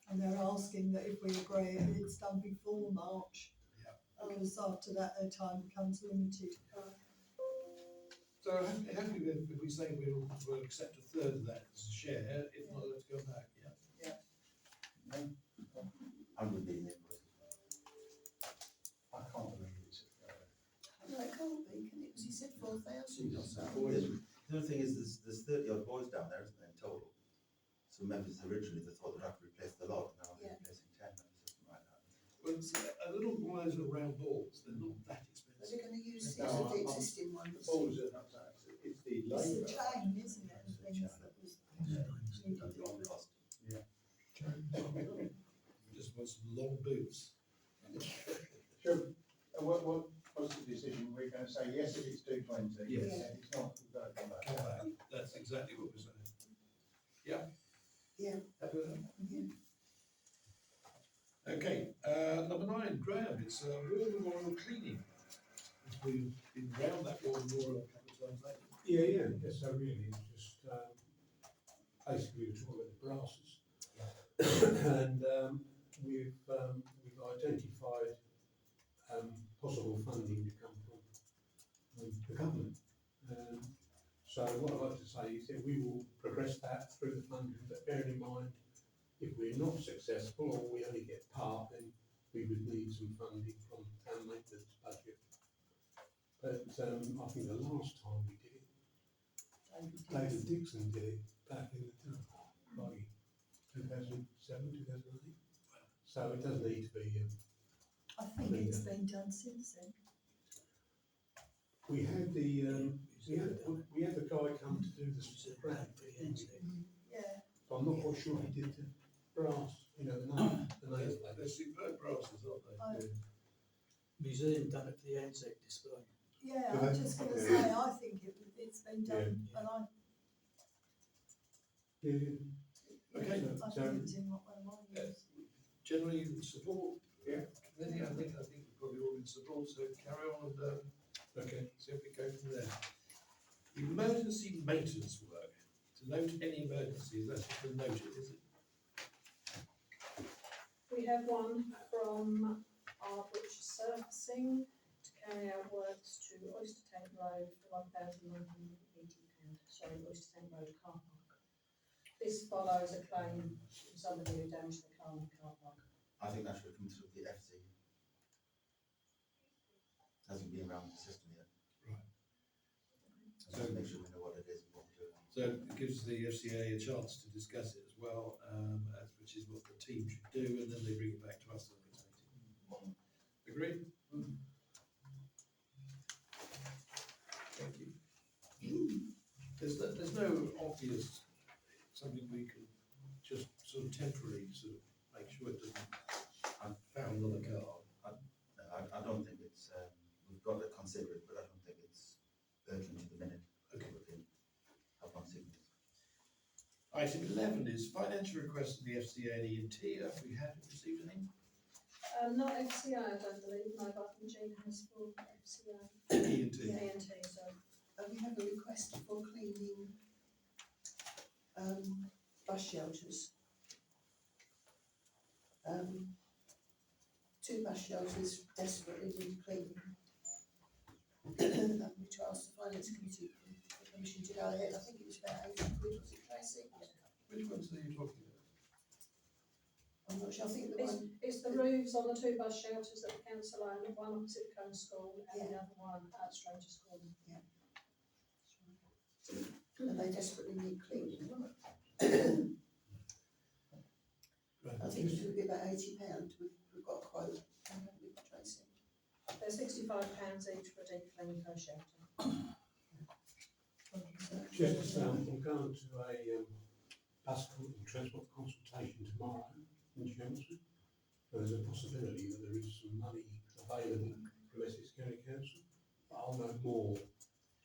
And they're asking that if we agree it's done before March. Yeah. Because after that, their time becomes limited. So happy with, if we say we'll accept a third of that as a share, if not, let's go back, yeah. And we need it. I can't believe it's. No, it can't be, can it, because he said 4,000 or so. The other thing is there's 30 odd boys down there, isn't there, in total? So members originally they thought they'd have to replace the lot, and Well, see, a little one of those little round balls, they're not that Are expensive. they gonna use six No, of the I'm- existing The ones? balls are not that, it's the It's the labour. chain, isn't it, and things that was needed. That's the wrong cost. Just want some long boots. Sure, what's the decision? We're gonna say yes if it's 220. Yes. If it's not, we've got to come back. Come back. That's exactly what we're saying. Yeah? Yeah. Happy with that? Yeah. Okay, number 9, Graham, it's wall memorial cleaning. We've been round that wall memorial a couple of times lately. Yeah, yes, so really, it's just, basically we're talking about the brasses. And, we've identified, possible funding to come from the government. So what I'd like to say is that we will progress that through the funding, but bearing in mind, if we're not successful or we only get part, then we would need some funding from town maintenance budget. But, I think the last time we did it, David Dixon did it back in the, like, 2007, 2008. So it does need to be, I think it's been done since then. we had the, we had the guy come to do the grant, Yeah, but I'm not quite sure he did the brass, you know, the name They're plate. superb brasses, aren't they? Museum done it for the insect display. yeah, Do I'm they? just gonna Yeah. say, I think it's been done, Yeah. and Yeah, Okay, I so, think it was in one of mine. Yes. Generally support. Yeah. Committee, I think we're probably all in support, so carry on and, okay. see if we go from there. Emergency maintenance work. To note any emergencies, that's just a note, is it? We have one from our butcher surfacing to carry out works to Oyster Tank Road for £1,980. Sorry, Oyster Tank Road car park. This follows a claim from somebody who damaged the car in the car park. I think that should come through the FC. Hasn't been around the system yet. Right. So make sure we know what it is and what we're doing. So it gives the FCA a chance to discuss it as well, which is what the team should do, and then they bring it back to us at the next meeting. Agreed? Thank you. There's no obvious, something we can just sort of temporarily sort of make sure it doesn't found on the car. No, I don't think it's, we've got to consider it, but I don't think it's urgent to the minute. Okay. Have one seen this. Item 11 is financial request from the FCA and E&T. Have we received any? Not FCI, I don't believe, no, but I think Jean has for FCI, E&T. ENT, so. We have a request for cleaning, bus shelters. 2 bus shelters desperately need cleaning. Which I asked the finance committee for permission to go ahead. I think it was about 80 quid, was it, Tracy? Which ones are you talking about? I'm not sure, I think the one, It's the roofs on the 2 bus shelters that the council own, one opposite Cone School and the other one at Strangers Corner. and they desperately need cleaning. I think it would be about £80. We've got a quote, haven't we, Tracy? They're £65 each for a deep clean per shelter. Just to say, I'm going to a bus transport consultation tomorrow in Chelmsford. There's a possibility that there is some money available from Essex County Council. But I'll know more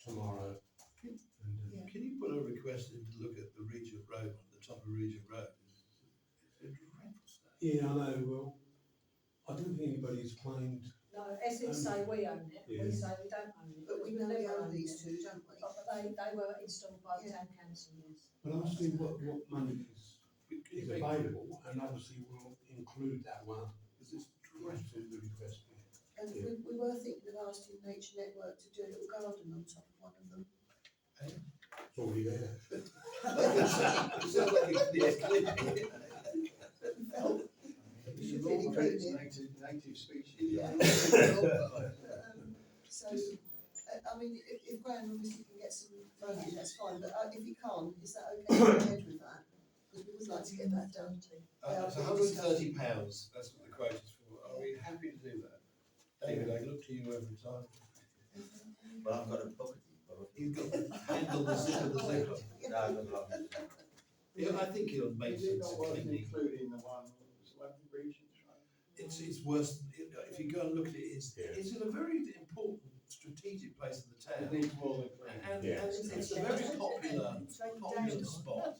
tomorrow. And, Yeah. Can you put a request in to look at the Regent Road, on the top of Regent Road? It's a dreadful state. yeah, I know. Well, I don't think anybody's claimed. No, Essex say we own it, Yeah. we say we don't own it. But we We've know we never own owned these it. 2, don't we? But they were installed by the Yeah. town council, yes. But I'll see what money is Can you make- available, and obviously we'll include that one Because it's to dreadful. the request. And we were thinking of asking Nature Network to do a little garden on top of one of them. It's already there. It sounds like it's clean. But we felt we should really All clean it's it. native species. Yeah. So, I mean, if Graham obviously can get some money, that's fine, but if he can't, is that okay to go ahead with that? Because we would like to get that done. It's £130, that's what the quote is for, Are we happy to do that? David, I look to you every time. Well, I've got a bucket. You've got the handle, the zip of the zipper. No, I've got a lot of it. Yeah, I think it'll make Is it sense not to worth cleaning. including the one, regions, right? It's worse, if you go and look at it, it's in a very important strategic place in the It town. needs more than cleaning. And Yeah. it's a very popular Down. spot.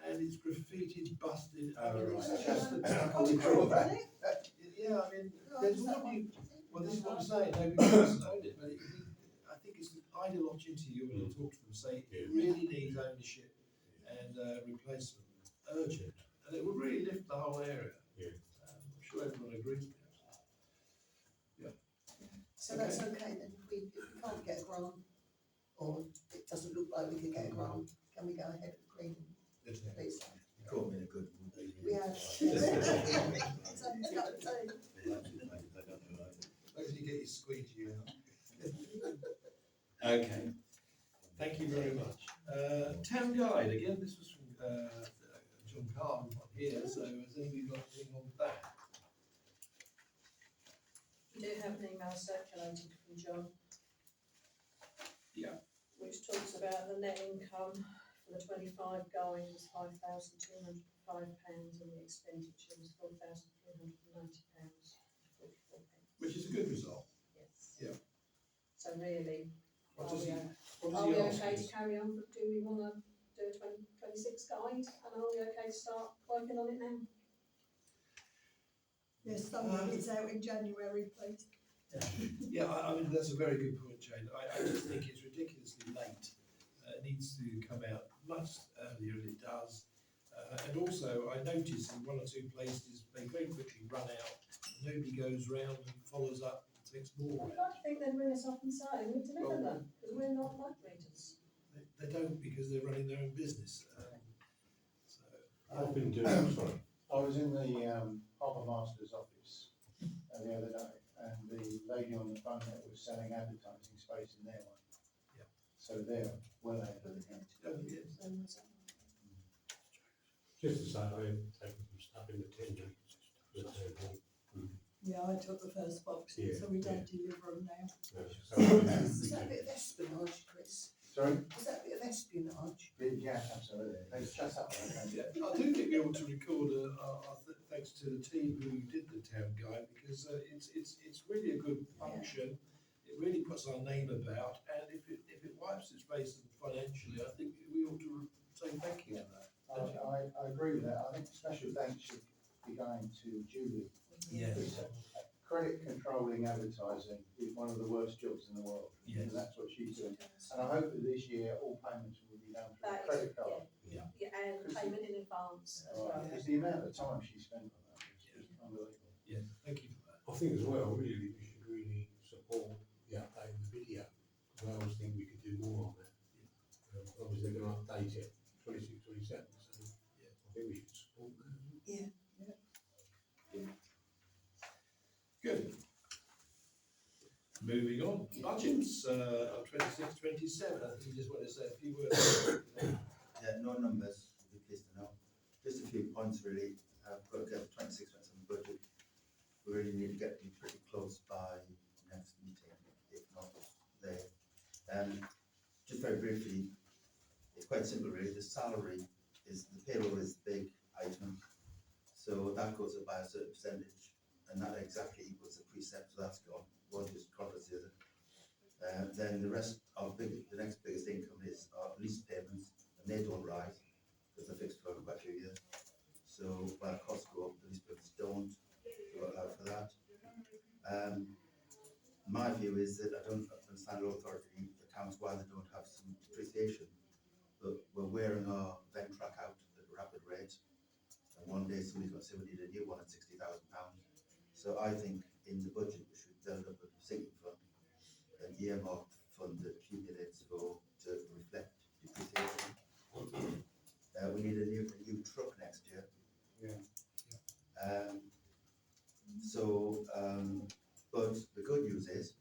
And it's graffitied, busted, I Oh, mean, right. it's just a That's town. the drawback. Yeah, I mean, Oh, there's is that nobody, one? well, this is what I'm saying, nobody else owned it, but I think it's an ideal opportunity, you want to talk to them, say, it really needs ownership and replacement, urgent, and it would really lift the whole area. Yeah. I'm sure everyone agrees with that. So that's okay then, if we can't get a grant, or it doesn't look like we can get a grant, can we go ahead with cleaning, please? You caught me in a good mood. We have. It's only a cup of tea. As long as you get your squeegee out. Okay, thank you very much. Town guide, again, this was from, John Carr, who's not here, so has anybody got anything on that? We do have an email circulated from John. Yeah. Which talks about the net income for the 25 guide was £5,205 and the expenditure was £4,390.44. Which is a good result. Yes. Yeah. So really, What are does we, he, what are does we he ask okay to us? carry on? Do we want to do a 2026 guide? And are we okay to start working on it now? Yes, some of it's out in January, please. Yeah, I mean, that's a very good point, Jane. I just think it's ridiculously late. It needs to come out much earlier than it does. And also, I noticed in one or two places, they very quickly run out. Nobody goes round and follows up and takes more I'd round. like to think they'd ring us up and say, we deliver Well- them, because we're not like readers. They don't because they're running their own business. So, I've been doing, sorry, I was in the Harbour Master's office the other day, and the lady on the phone there was selling advertising space in their one. Yeah. So they're well ahead of the game. yes. just to say, I've taken some stuff in the tender. The town hall. Yeah, I took the first box, in, so we don't deliver them now. Is that a bit of espionage, Chris? Sorry? Is that a bit of espionage? Yeah, absolutely. They shut up. Yeah, I do think we ought to record our thanks to the team who did the town guide because it's really a good function. It really puts our name about, and if it wipes its face financially, I think we ought to say thank you for that. I agree with that. I think special thanks should be going to Julie. Yes. Credit controlling advertising is one of the worst jobs in the world. Yes. And that's what she's doing. And I hope that this year all payments will be done through That a credit is, card. yeah, and payment in advance as well. Because the amount of time she spent on that is just unbelievable. Yes, thank you for that. I think as well, really, we should really support the update of the video, because I always think we could do more on that. Obviously, they're going to update it 26, 27, so Yeah. I think we should support that. Good. Moving on, budgets of 26, 27. I think you just want to say a few words. Yeah, no numbers, you'll be pleased to know. Just a few points really. I've got to get the 26, 27 budget. We really need to get them pretty close by next meeting, if not there. Just very briefly, it's quite simple really. The salary is, the payroll is the big item. So that goes up by a certain percentage, and that exactly equals the precept, so that's gone. One just covers the other. Then the rest of the next biggest income is our lease payments, and they don't rise because they're fixed for quite a few years. So while costs go up, the lease payments don't. So allow for that. My view is that I don't understand local authority accounts why they don't have some depreciation, but we're wearing our Ventrac out at a rapid rate. And one day somebody's going to say we need a new one at £60,000. So I think in the budget we should build up a sinking fund, an earmarked fund that accumulates to reflect depreciation. We need a new truck next year. Yeah. But the good news is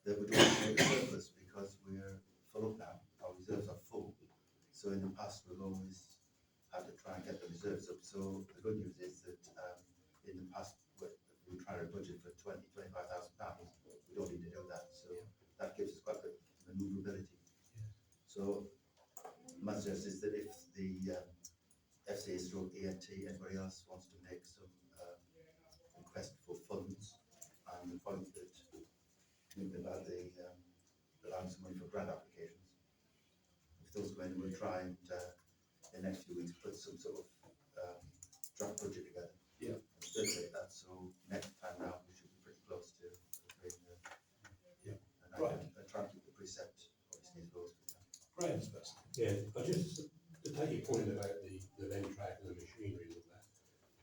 that we don't make a surplus because we're full up now. Our reserves are full. So in the past we've always had to try and get the reserves up. So the good news is that in the past we were trying to budget anybody else wants to make some request for funds, and the point that about the allowing some money for grant applications. If those go in, we'll try and in the next few weeks put some sort of draft budget together. Yeah. And circulate that, so next time round we should be pretty close to agreeing Yeah. and I Right. can try and keep the precept obviously as close as we can. Graham's first. Yeah, I just, to take your point about the vent track and the machinery and all that,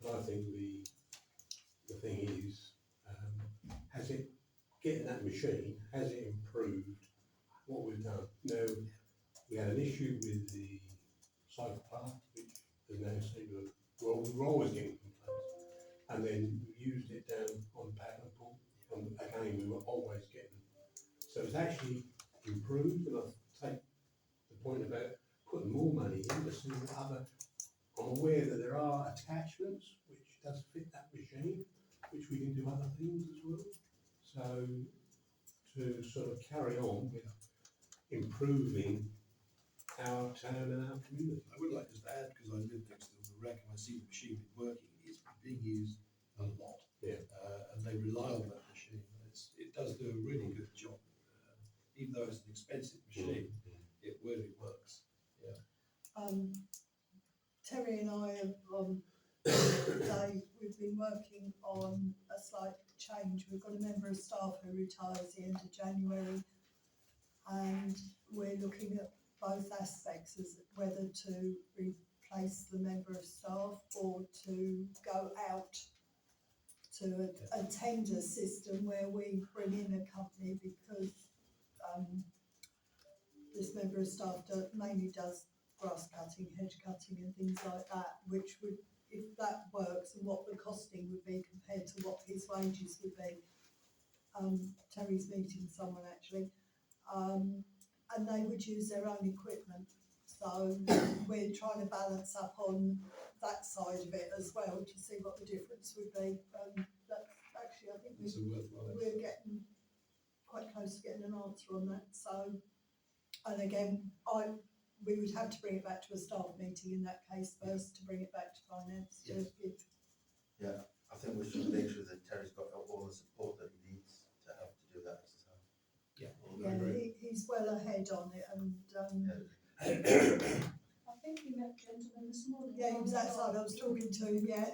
but I think the thing is, has it, getting that machine, has it improved what we've done? No, we had an issue with the cycle path, which has now seemed to have, well, we were always getting complaints, and then we used it down on Paddington, and again, we were always getting, so it's actually improved, and I take the point about putting more money in to see what other, I'm aware that there are attachments which does fit that machine, which we can do other things as well. So to sort of carry on with improving our town and our community. I would like just to add, because I live next to the wreck and I see the machine working, it's being used a lot. Yeah. And they rely on that machine. It does do a really good job. Even though it's an expensive machine, it really works. Terry and I have, today, we've been working on a slight change. We've got a member of staff who retires the end of January, and we're looking at both aspects, as whether to replace the member of staff or to go out to a tender system where we bring in a company, because this member of staff mainly does grass cutting, hedge cutting and things like that, which would, if that works, and what the costing would be compared to what his wages would be. Terry's meeting someone actually, and they would use their own equipment. So we're trying to balance up on that side of it as well to see what the difference would be. That's actually, I think It's a worthwhile. we're getting quite close to getting an answer on that. So, and again, we would have to bring it back to a staff meeting in that case first, to bring it back to finance. Yes. Yeah, I think we should make sure that Terry's got all the support that he needs to have to do that exercise. Yeah, he's well ahead on it, and I think we met a gentleman this morning. yeah, he was outside. I was talking to him. Yeah.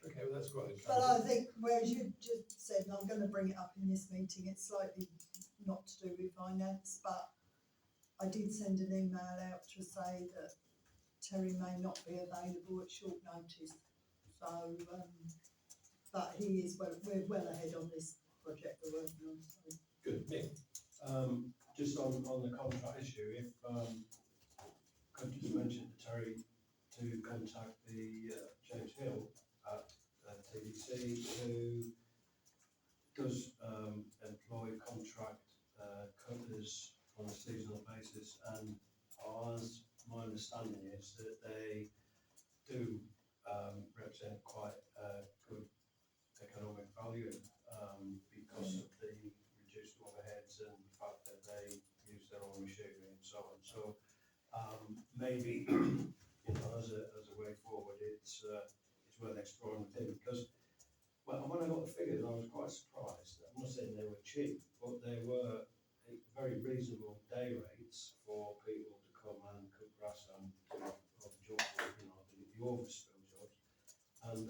Okay, well, that's quite But I encouraging. think, whereas you just said, and I'm going to bring it up in this meeting, it's slightly not to do with finance, but I did send an email out to say that Terry may not be available at short notice. So, but he is we're well ahead on this project we're working on. So. Good, Nick. Just on the contract issue, if could just mention to Terry to contact the James Hill at TDC, who does employ contract cutters on a seasonal basis, and as my understanding is that they do represent quite good economic value because of the reduced overheads and the fact that they use their own machinery and so on. So maybe as a way forward, it's worth exploring with him, because when I got the figures, I was quite surprised. I'm not saying they were cheap, but they were very reasonable day rates for people to come and cut grass and do jobs, the overspill jobs. And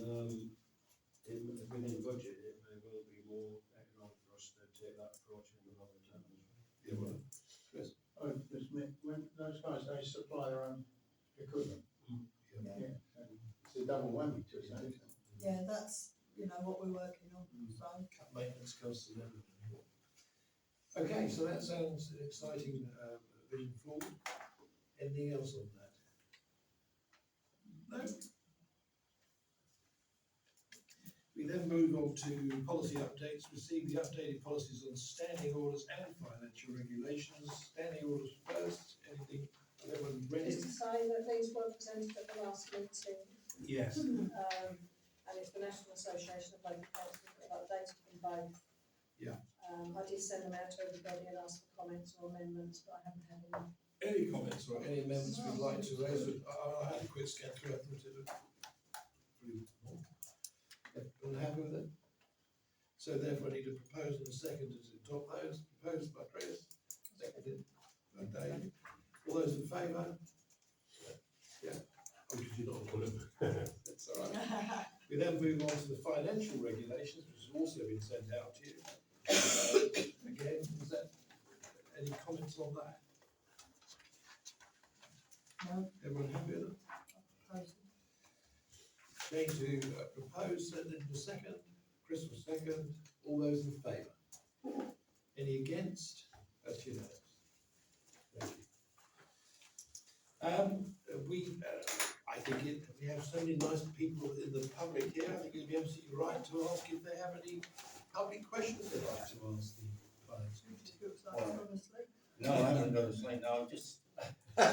within the budget, it may well be more economic for us to take that approach in another town as well. Yeah, well, Chris. Oh, just when those guys, they supply their own equipment. Yeah. Yeah, and it's a double whammy to us, isn't it? Yeah, that's what we're working on. So. Cut maintenance costs and everything. Okay, so that sounds an exciting vision forward. Anything else on that? No? We then move on to policy updates. Receive the updated policies on standing orders and financial regulations. Standing orders first. Anything? Everyone ready? Just to say that these were presented at the last meeting, Yes. and it's the National Association of Local Councils that have updated them both. Yeah. I did send them out to everybody and ask for comments or amendments, but I haven't had any. Any comments or any amendments we'd like to raise? I had a quick scan through. I thought it looked move on. Everyone happy with it? So therefore I need a proposal and a second to adopt those, proposed by Chris, seconded by Dave. All those in favour? Yeah, Oh, did you not call them? that's all right. We then move on to the financial regulations, which has also been sent out to you. Again, is that, any comments on that? No. Everyone happy with it? Going to propose, and then the second, Chris will second, all those in favour? Any against? That's unanimous. Thank you. I think we have so many nice people in the public here, I think it'd be absolutely right to ask if they have any public questions they'd like to ask the finance committee. Honestly. No, I haven't got to say, no, I've just. No, I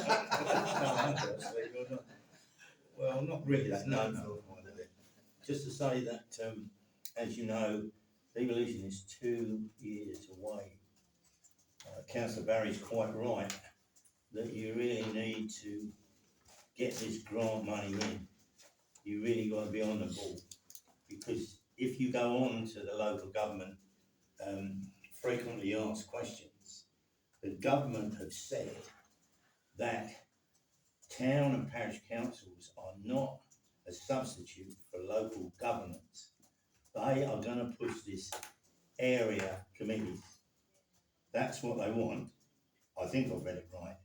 haven't got to say, you're not. Well, not really that, no. Just to say that, as you know, devolution is 2 years away. Councillor Barry's quite right, that you really need to get this grant money in. You really got to be on the ball, because if you go on to the local government, frequently asked questions, the government have said that town and parish councils are not a substitute for local governments. They are going to push this area committees. That's what they want. I think I've read it right.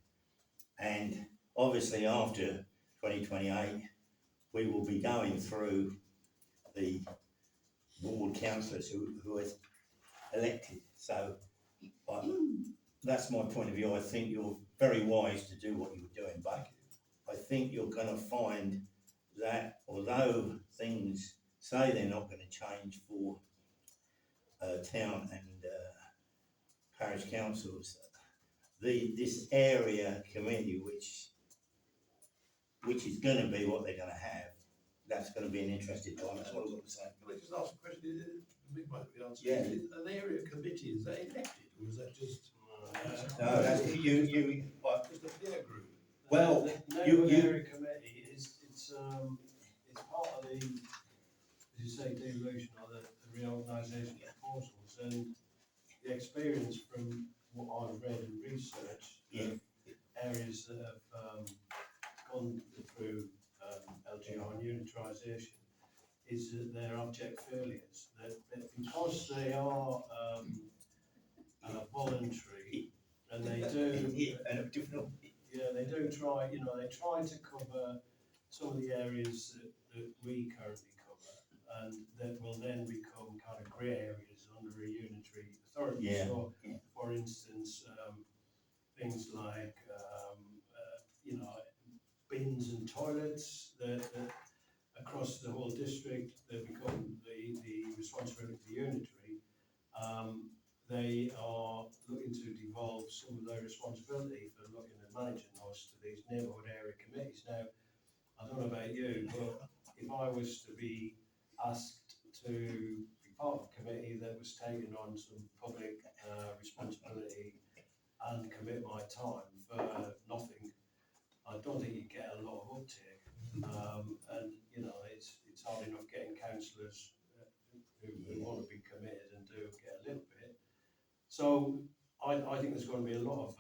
And obviously after 2028, we will be going through the ward councillors who are elected. So that's my point of view. I think you're very wise to do what you were doing, but I think you're going to find that although things say they're not going to change for town and parish councils, this area committee, which is going to be what they're going to have, that's going to be an interesting time. That's what I've got to say. Can I just ask a question? We might be answering. Yeah. Is an area committee, is that elected, or is that just? No, that's you. Just a peer group? Well, the you- neighbourhood area committee it's part of the, as you say, devolution or the reorganisation proposals, and the experience from what I've read and researched, Yeah. areas that have gone through LGR and unitarisation, is that they're abject failures. That because they are voluntary, and they do. And different. Yeah, they do try, they try to cover some of the areas that we currently cover, and that will then become kind of grey areas under a unitary authority. Yeah, So, yeah. for instance, things like, bins and toilets that across the whole district, that become the responsibility of the unitary. They are looking to devolve some of their responsibility for looking at managing those to these neighbourhood area committees. Now, I don't know about you, but if I was to be asked to be part of a committee that was taking on some public responsibility and commit my time for nothing, I don't think you'd get a lot of uptake. And it's hard enough getting councillors who want to be committed and do get a little bit. So I think there's going to be a lot of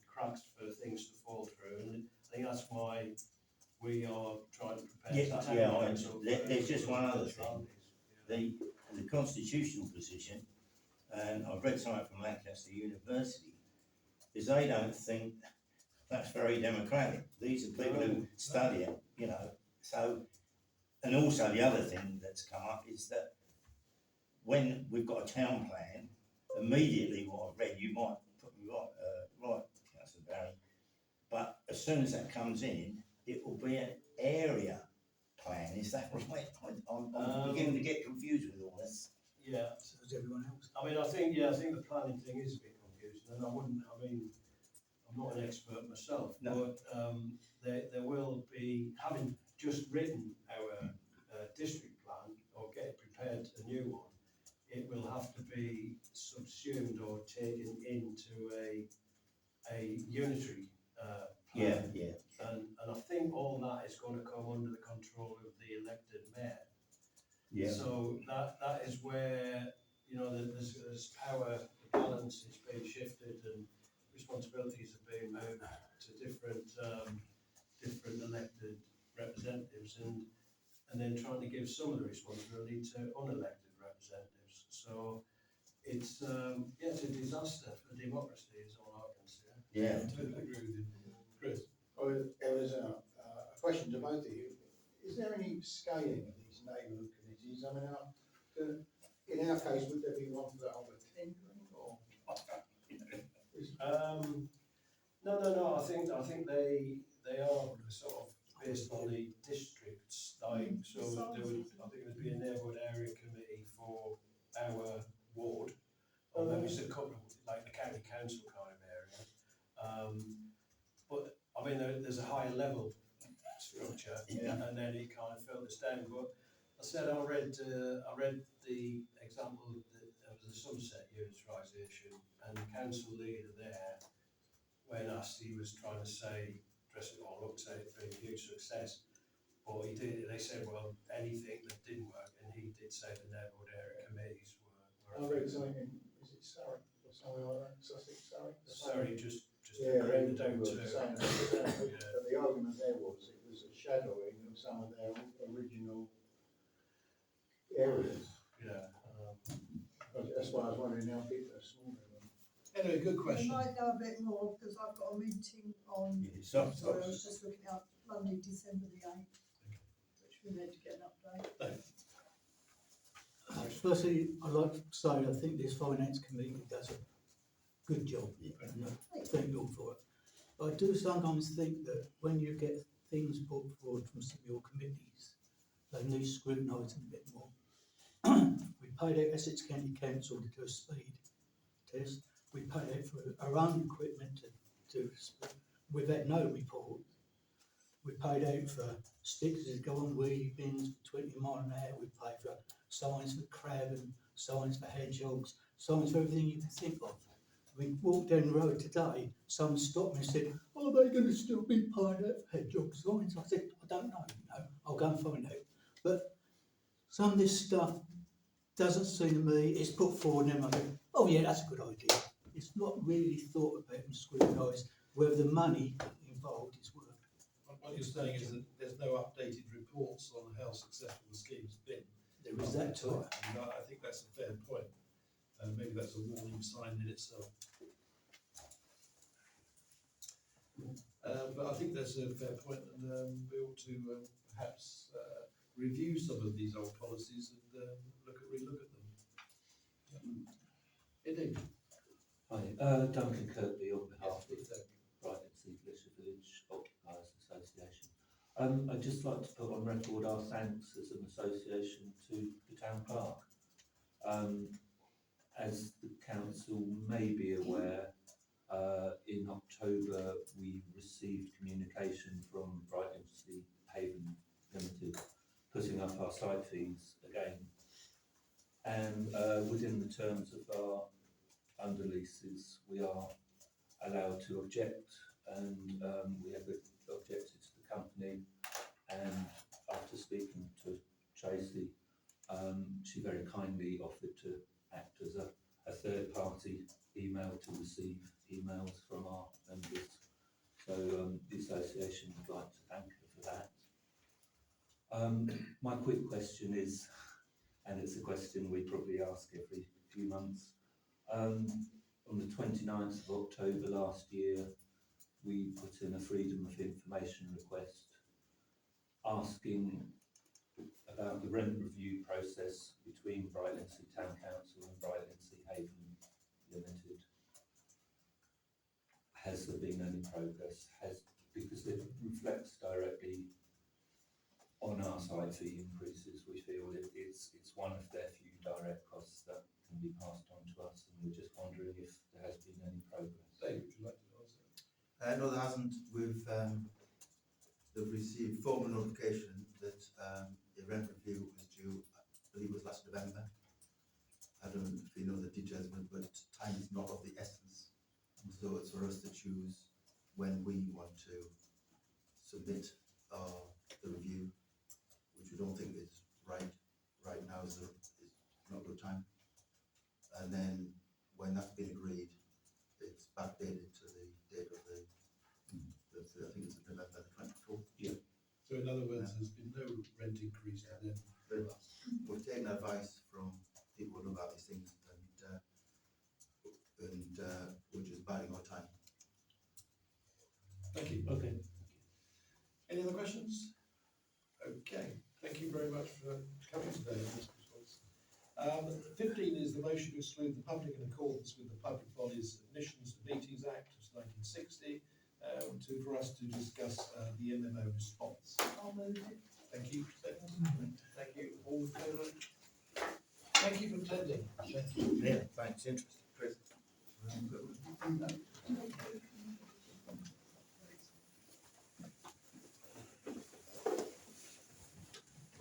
cracks for things to fall through, and I think that's why we are trying to prepare. There's just one other thing. The constitutional position, and I've read something from Lancaster University, is they don't think that's very democratic. These are people who study it, So, and also the other thing that's come up is that when we've got a town plan, immediately what I've read, you might put me right, Councillor Barry, but as soon as that comes in, it will be an area plan. Is that right? I'm beginning to get confused with all this. Yeah. So does everyone else. I mean, I think the planning thing is a bit confusing, and I'm not an expert myself, No. but there will be, having just written our district plan or get prepared a new one, it will have to be subsumed or taken into a unitary plan. Yeah. And I think all that is going to come under the control of the elected mayor. Yeah. So that is where, you know, there's power, the balance is being shifted and responsibilities are being moved to different elected representatives and then trying to give some of the responsibility to unelected representatives. So it's a disaster for democracy is all I can say. Yeah, I totally agree with you. Chris? Well, there was a question to both of you. Is there any scaling of these neighbourhood committees? I mean, in our case, would there be ones that are tendering or? No. I think they are sort of based on the districts. Like so, there would I think there'd be a neighbourhood area committee for our ward, or maybe it's a couple of like the county council kind of area. But I mean, there's a higher level structure, and then it kind of filters down. But I said I read the example of the Sunset Unitarisation, and the council leader there, when asked, he was trying to say, dress it all up, say it's been a huge success. But they said, well, anything that didn't work, and he did say the neighbourhood area committees were. I read something is it Surrey or somewhere like that? Sussex, Surrey? Sorry, just they agreeing down were to. saying that, but the argument there was it was a shadowing of some of their original areas. Yeah. That's why I was wondering how big they're small. Anyway, good I question. might know a bit more because I've got a meeting on, Stop. sorry, I was just looking up Monday, December the 8th, which we meant to get an update. Firstly, I'd like to say I think this finance committee does a good job, and I thank you all for it. But I do sometimes think that when you get things put forward from some of your committees, they need scrutinising a bit more. We paid out Essex County Council to do a speed test. We paid out for our own equipment to do a speed. We've had no report. We paid out for stickers that go on wheelie bins for 20 mile an hour. We paid for signs for crab and signs for hedgehogs, signs for everything you can think of. We walked down the road today, someone stopped me and said, are they going to still be paid out for hedgehog signs? I said, I don't know, I'll go and find out. But some of this stuff doesn't seem to me, it's put forward and I think, oh yeah, that's a good idea. It's not really thought about and scrutinised whether the money involved is worth. What you're saying is that there's no updated reports on how successful the scheme's been. There is that too. And I think that's a fair point. Maybe that's a warning sign in itself. But I think that's a fair point, and we ought to perhaps review some of these old policies and relook at them. Eddie? Hi, Duncan Kirkby on behalf of Brighton Sea Glacier Village Occupiers Association. I'd just like to put on record our thanks as an association to the town clerk. As the council may be aware, in October we received communication from Brighton Sea Haven Limited putting up our site fees again. And within the terms of our under leases, we are allowed to object, and we have objected to the company. And after speaking to Tracy, she very kindly offered to act as a third party email to receive emails from our members. So the association would like to thank her for that. My quick question is, and it's a question we probably ask every few months, on the 29th of October last year, we put in a Freedom of Information request asking about the rent review process between Brighton Sea Town Council and Brighton Sea Haven Limited. Has there been any progress? Because it reflects directly on our site fee increases. We feel it's one of their few direct costs that can be passed on to us, and we're just wondering if there has been any progress. Dave, would you like to answer? No, there hasn't. They've received formal notification that a rent review was due, I believe it was last November. I don't know if you know the details, but time is not of the essence. And so it's for us to choose when we want to submit the review, which we don't think is right now is not a good time. And then when that's been agreed, it's backdated to the date of the I think it's November the 24th. So in other words, there's been no rent increase to them for us. We've taken advice from people who know about these things and we're just biding our time. Thank you. Okay. Any other questions? Okay, thank you very much for coming today on this response. 15 is the motion to exclude the public in accordance with the Public Bodies Admissions and Meetings Act of 1960 for us to discuss the MMO response. I'll move it. Thank you. Second. Thank you. All in favour? Thank you for attending. Thank you. Yeah, thanks. Interesting. Chris. Okay.